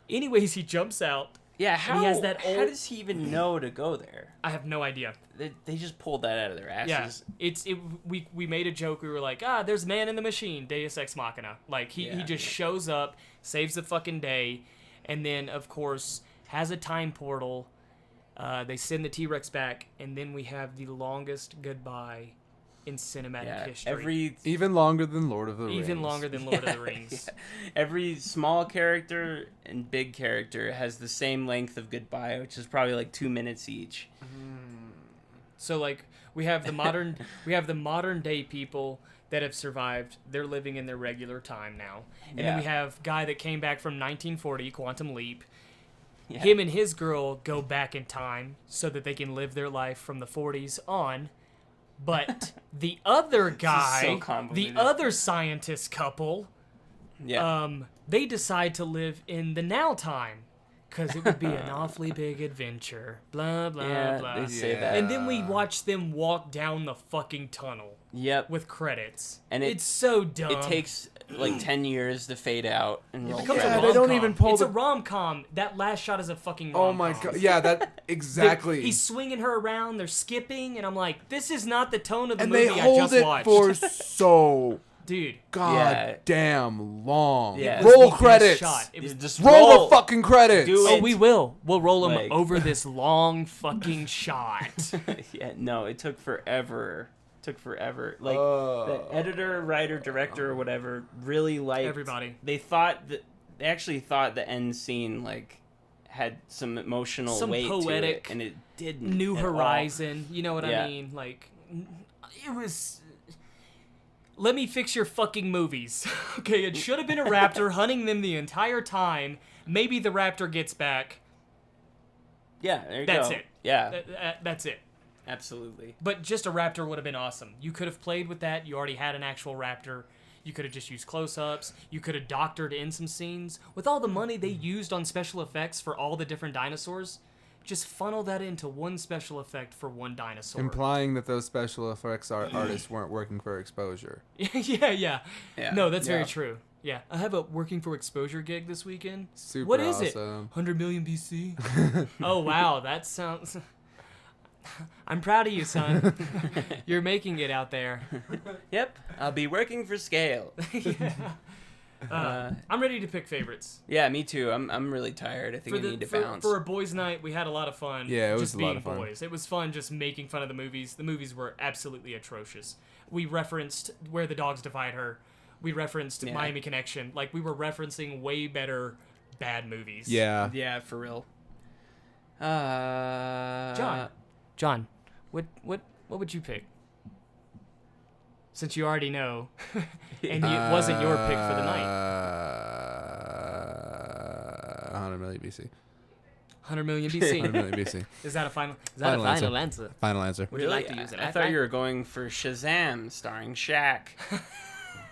Anyways, he jumps out. Yeah. he has that how old- does he even know to go there? I have no idea. They just pulled that out of their asses. Yeah, we made a joke. We were like, there's man in the machine, Deus Ex Machina. Like he Yeah. just shows up, saves the fucking day, and then of course has a time portal. They send the T-Rex back, and then we have the longest goodbye in cinematic Yeah. history. Even Longer than Lord of the Rings. Even longer than Lord of the Rings. Every small character and big character has the same length of goodbye, which is probably like 2 minutes each. So like we have the modern day people that have survived. They're living in their regular time now. And then we have guy that came back from 1940, Quantum Leap. Yeah. Him and his girl go back in time so that they can live their life from the 40s on. But the other guy, so the convoluted. other scientist couple, Yeah. they decide to live in the now time because it would be an awfully big adventure. Blah, blah, Yeah, blah. they say Yeah. that. And then we watch them walk down the fucking tunnel Yep. with credits. And it's so dumb. It takes like 10 years to fade out and roll becomes a credits. they don't rom-com. even pull It's the- a rom-com. That last shot is a fucking rom-com. Oh my god. Yeah, that exactly. He's swinging her around. They're skipping, and I'm like, this is not the tone of the and movie they I hold just it watched. for so Dude, goddamn long. Yeah. it was Roll the best credits. shot. It was Just Roll the fucking credits. Do Oh, it. we will. We'll roll them Like- over this long fucking shot. Yeah, no, it took forever. Like the editor, writer, director, or whatever really liked Everybody. They actually thought the end scene like had some emotional Some weight poetic to it, and it didn't. New at all. Horizon. You know what Yeah. I mean? Like, it was. Let me fix your fucking movies. Okay, it should have been a raptor hunting them the entire time. Maybe the raptor gets back. Yeah, there you That's go. it. Yeah, That's it. absolutely. But just a raptor would have been awesome. You could have played with that. You already had an actual raptor. You could have just used close-ups. You could have doctored in some scenes. With all the money they used on special effects for all the different dinosaurs, just funnel that into one special effect for one dinosaur. Implying that those special effects artists weren't working for exposure. Yeah. Yeah. No, that's very Yeah. true. Yeah. I have a working for exposure gig this weekend. Super What is it? awesome. 100 million BC? Oh, wow. That sounds... I'm proud of you, son. You're making it out there. Yep, I'll be working for scale. I'm ready to pick favorites. Yeah, me too. I'm really tired. I think I need to bounce. For a boys' night, we had a lot of fun. Yeah, it was just a being lot of fun. boys. It was fun just making fun of the movies. The movies were absolutely atrocious. We referenced Where the Dogs Divide Her. We referenced Yeah. Miami Connection. Like, we were referencing way better bad movies. Yeah. Yeah, for real. John, what would you pick? Since you already know, and it wasn't your pick for the night. 100 million BC. 100 million BC. 100 million BC. Is that a final? Is Final that a final answer. answer? Final answer. Would you like to use it? I thought you were going for Shazam, starring Shaq.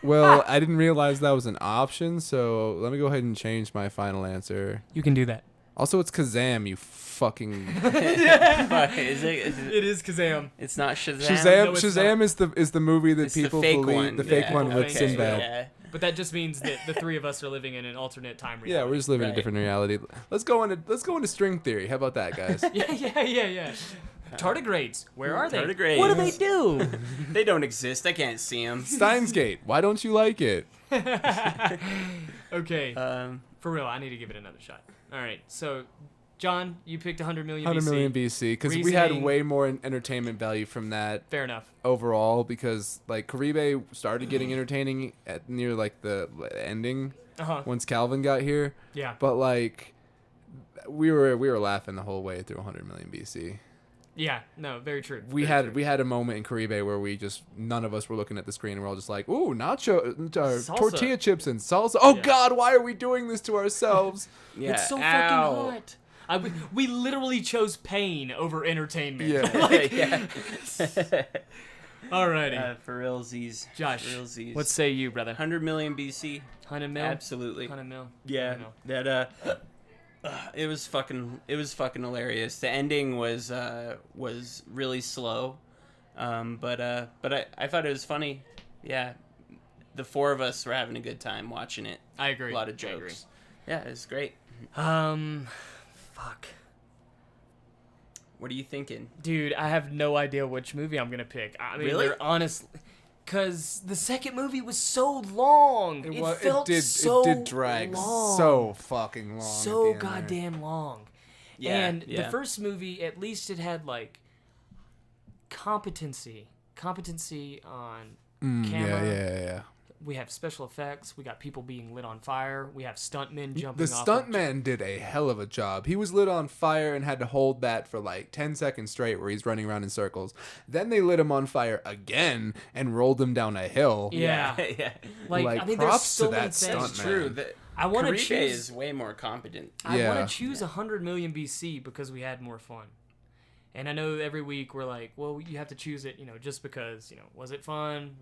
Well, I didn't realize that was an option, so let me go ahead and change my final answer. You can do that. Also, it's Kazam, you fucking... Is it? It is Kazam. It's not Shazam. Shazam, No, it's Shazam is the movie that It's the people fake believe... one. The fake Yeah. one with Okay. Sinbad. Yeah. But that just means that the three of us are living in an alternate time reality. Yeah, we're just living Right. a different reality. Let's go into string theory. How about that, guys? Yeah. Tardigrades. Where are they? Tardigrades. What do they do? They don't exist. I can't see them. Steins Gate. Why don't you like it? Okay. Um, For real, I need to give it another shot. All right. So, John, you picked 100 million 100 BC. million BC, because we had Reasoning. way more entertainment value from that Fair enough. overall. Because like Carrabba started getting entertaining at near like the ending Uh-huh. once Calvin got here. Yeah. But like we were laughing the whole way through 100 million BC. Yeah. No, very true. We Very had true. we had a moment in Carrabba where none of us were looking at the screen and we're all just like, ooh, Salsa. tortilla chips and salsa. Oh Yeah. God, why are we doing this to ourselves? yeah. It's so Ow. fucking hot. We literally chose pain over entertainment. Yeah. Yeah. Alrighty. For realsies. Josh, For realsies. what say you, brother? 100 million BC? 100 mil? Absolutely. 100 mil. Yeah. 100 mil. That it was fucking hilarious. The ending was really slow. But I thought it was funny. Yeah. The four of us were having a good time watching it. I agree. A lot of I agree. jokes. Yeah, it was great. Fuck. What are you thinking? Dude, I have no idea which movie I'm gonna pick. I mean, Really? they're honestly, because the second movie was so long. It felt so it did drag long. so fucking long. So at the end there. goddamn long. Yeah, And yeah. the first movie, at least it had like competency on camera. Yeah. We have special effects. We got people being lit on fire. We have stuntmen jumping The off. stuntman did a hell of a job. He was lit on fire and had to hold that for like 10 seconds straight where he's running around in circles. Then they lit him on fire again and rolled him down a hill. Yeah. yeah. Like, I mean, there's props so to many that things. stuntman. It's true. That I want to Carrabba choose. is way more competent. I Yeah. want to choose 100 million BC because we had more fun. And I know every week we're like, well, you have to choose it, just because, was it fun?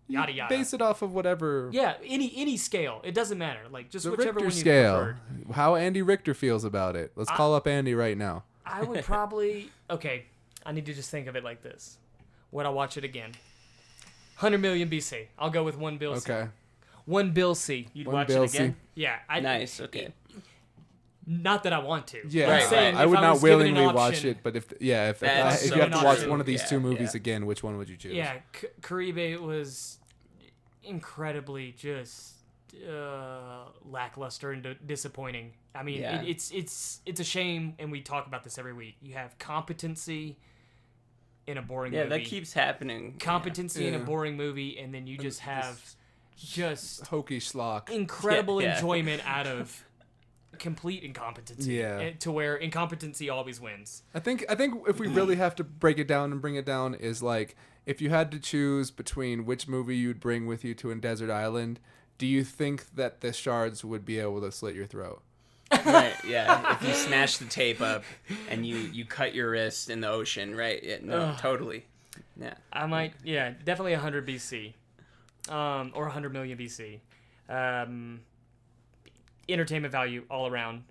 Yada yada. Base it off of whatever. Yeah, any scale. It doesn't matter. Like just The whichever Richter one you scale. preferred. How Andy Richter feels about it. Let's call up Andy right now. I would probably okay. I need to just think of it like this. Would I watch it again? 100 million BC. I'll go with 1 bill. Okay. One Bill C. You'd One watch Bill it again? Yeah. Nice. Okay. Not that I want to. Yeah, Right, I'm saying I if would I not was given an willingly watch option- it, but if That's you so have to watch true. one of these Yeah, two movies yeah. again, which one would you choose? Yeah, Carrabba was incredibly just lackluster and disappointing. I mean, Yeah. it's a shame, and we talk about this every week. You have competency in a boring Yeah, movie. that keeps happening. competency in a Yeah. boring movie, and then you just have just Hokey schlock. incredible Yeah. enjoyment out of complete incompetency. Yeah. To where incompetency always wins. I think if we really have to break it down and bring it down is like if you had to choose between which movie you'd bring with you to a desert island, do you think that the shards would be able to slit your throat? Right, yeah. If you smash the tape up and you cut your wrist in the ocean, right? Yeah, no, Ugh. totally. Yeah. I might, yeah, definitely 100 BC, or 100 million BC. Entertainment value all around.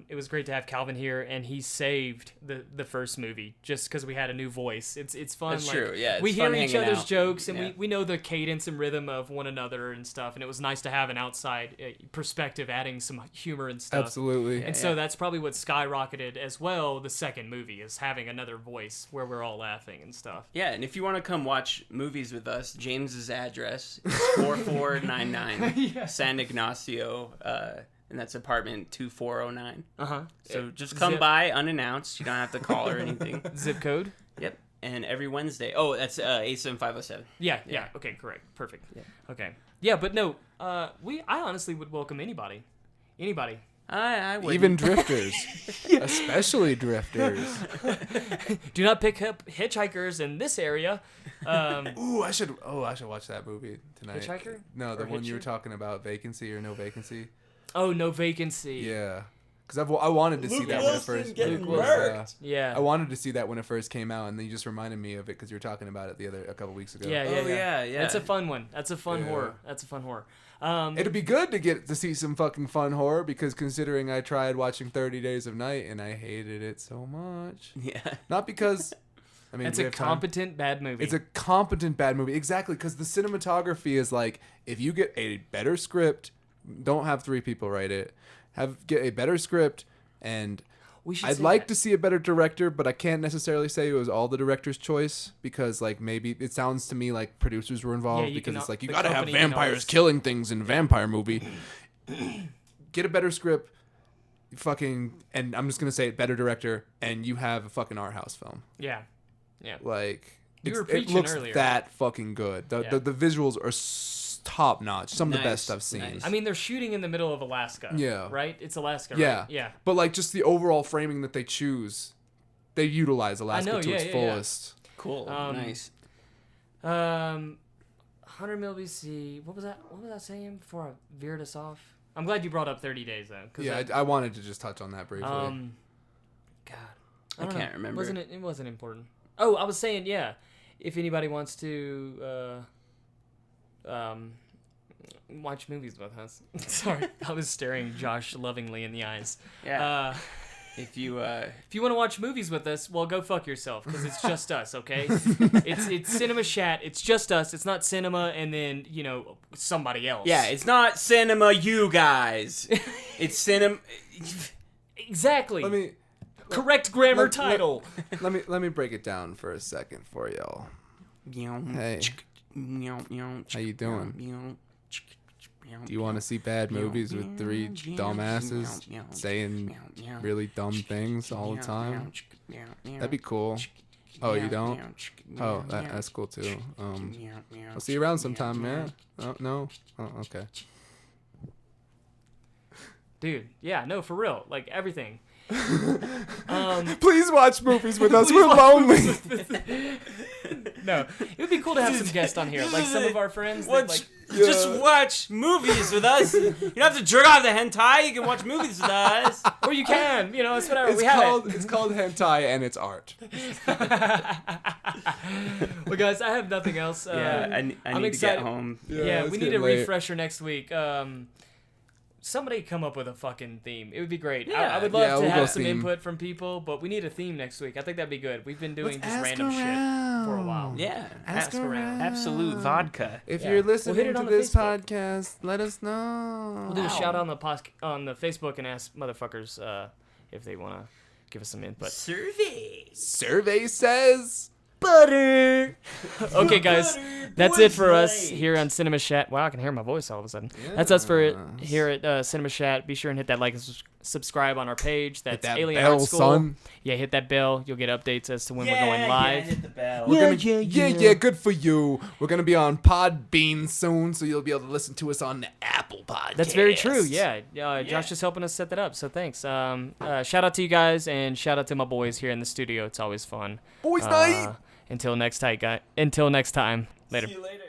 It was great to have Calvin here, and he saved the first movie just because we had a new voice. It's fun. That's like, true, yeah, we it's hear fun each hanging other's out. jokes, and Yeah. we know the cadence and rhythm of one another and stuff. And it was nice to have an outside perspective, adding some humor and stuff. Absolutely. And so that's probably what skyrocketed as well. The second movie is having another voice where we're all laughing and stuff. Yeah, and if you want to come watch movies with us, James's address is 4499 San Ignacio, and that's apartment 2409. So just come Zip. by unannounced. You don't have to call or anything. Zip code. Yep. And every Wednesday. Oh, that's 87507. Yeah. Okay, correct. Perfect. Okay. Yeah, but no, I honestly would welcome anybody. Anybody. I would. Even drifters, especially drifters. Do not pick up hitchhikers in this area. Ooh, I should watch that movie tonight. Hitchhiker? No, the Or one you were Hitcher? talking about, Vacancy or No Vacancy. Oh, No Vacancy. Yeah, because I wanted to see that when it first. getting Luke murked. Yeah. I wanted to see that when it first came out, and then you just reminded me of it because you were talking about it a couple weeks ago. Yeah, Oh, yeah. That's a fun one. That's a fun Yeah. horror. It'd be good to get to see some fucking fun horror because considering I tried watching 30 Days of Night and I hated it so much. Yeah. Not because, I mean, it's we a have time. competent bad movie. It's a competent bad movie. Exactly, because the cinematography is like, if you get a better script, don't have 3 people write it, get a better script, and we should I'd say like that. to see a better director, but I can't necessarily say it was all the director's choice because, like, maybe it sounds to me like producers were involved you because can- it's like you the gotta have company can vampires always- killing things in a vampire movie. Get a better script, and I'm just gonna say it, better director, and you have a fucking art house film. Yeah. Like You were it preaching looks earlier. that fucking good. Yeah. The visuals are top notch. Some of the Nice, best I've seen. nice. I mean, they're shooting in the middle of Alaska. Yeah. Right? It's Alaska, Yeah. right? Yeah. But like just the overall framing that they choose, they utilize Alaska know, to its yeah. fullest. Cool. Nice. 100 mil BC. What was that saying before I veered us off? I'm glad you brought up 30 days though. 'Cause Yeah, I wanted to just touch on that briefly. God. I don't can't know. remember. It wasn't important. Oh, I was saying, yeah. If anybody wants to watch movies with us. Sorry, I was staring Josh lovingly in the eyes. Yeah. If you If you want to watch movies with us, well, go fuck yourself because it's just us, okay? It's cinemashat. It's just us. It's not cinema and then somebody else. yeah, it's not cinema, you guys. It's cinema. exactly. Correct let- grammar let- title. let me break it down for a second for y'all. Hey, how you doing? Do you want to see bad movies with 3 dumbasses saying really dumb things all the time? That'd be cool. Oh, you don't? Oh, that's cool too. I'll see you around sometime, man. Oh, no? Oh, okay. Dude, yeah, no, for real. Like, everything. Please watch movies with us. We're lonely. No, it would be cool to have some guests on here. Like, some of our friends that, like... Just watch movies with us. You don't have to jerk off the hentai. You can watch movies with us. Or you can, it's whatever. We have it. It's called hentai and it's art. Well, guys, I have nothing else. I I'm need to excited. get home. Yeah, it's we need a getting late. refresher next week. somebody come up with a fucking theme. It would be great. Yeah. I would love Yeah, to we'll go have some theme. input from people, but we need a theme next week. I think that'd be good. We've been doing Let's just ask random shit for a while. around. Yeah. Ask around. Absolute vodka. If Yeah. you're We'll hit listening it to on the this Facebook. podcast, let us know. We'll do a shout out on the Facebook and ask motherfuckers if they want to give us some input. Survey. Survey says. Butter. Okay, guys, that's it for us Right. here on Cinema Shat. Wow, I can hear my voice all of a sudden. That's us for it here at Cinema Shat. Be sure and hit that like and subscribe on our page. That's that Alien bell, Art School. son. Yeah, hit that bell. You'll get updates as to when we're going live. hit the bell. We're gonna, yeah, good for you. We're gonna be on Podbean soon, so you'll be able to listen to us on the Apple Podcast. That's very true. Yeah, Josh is helping us set that up. So thanks. Shout out to you guys and shout out to my boys here in the studio. It's always fun. Boys' night. Until next time, guys. Until next time. Later. See you later.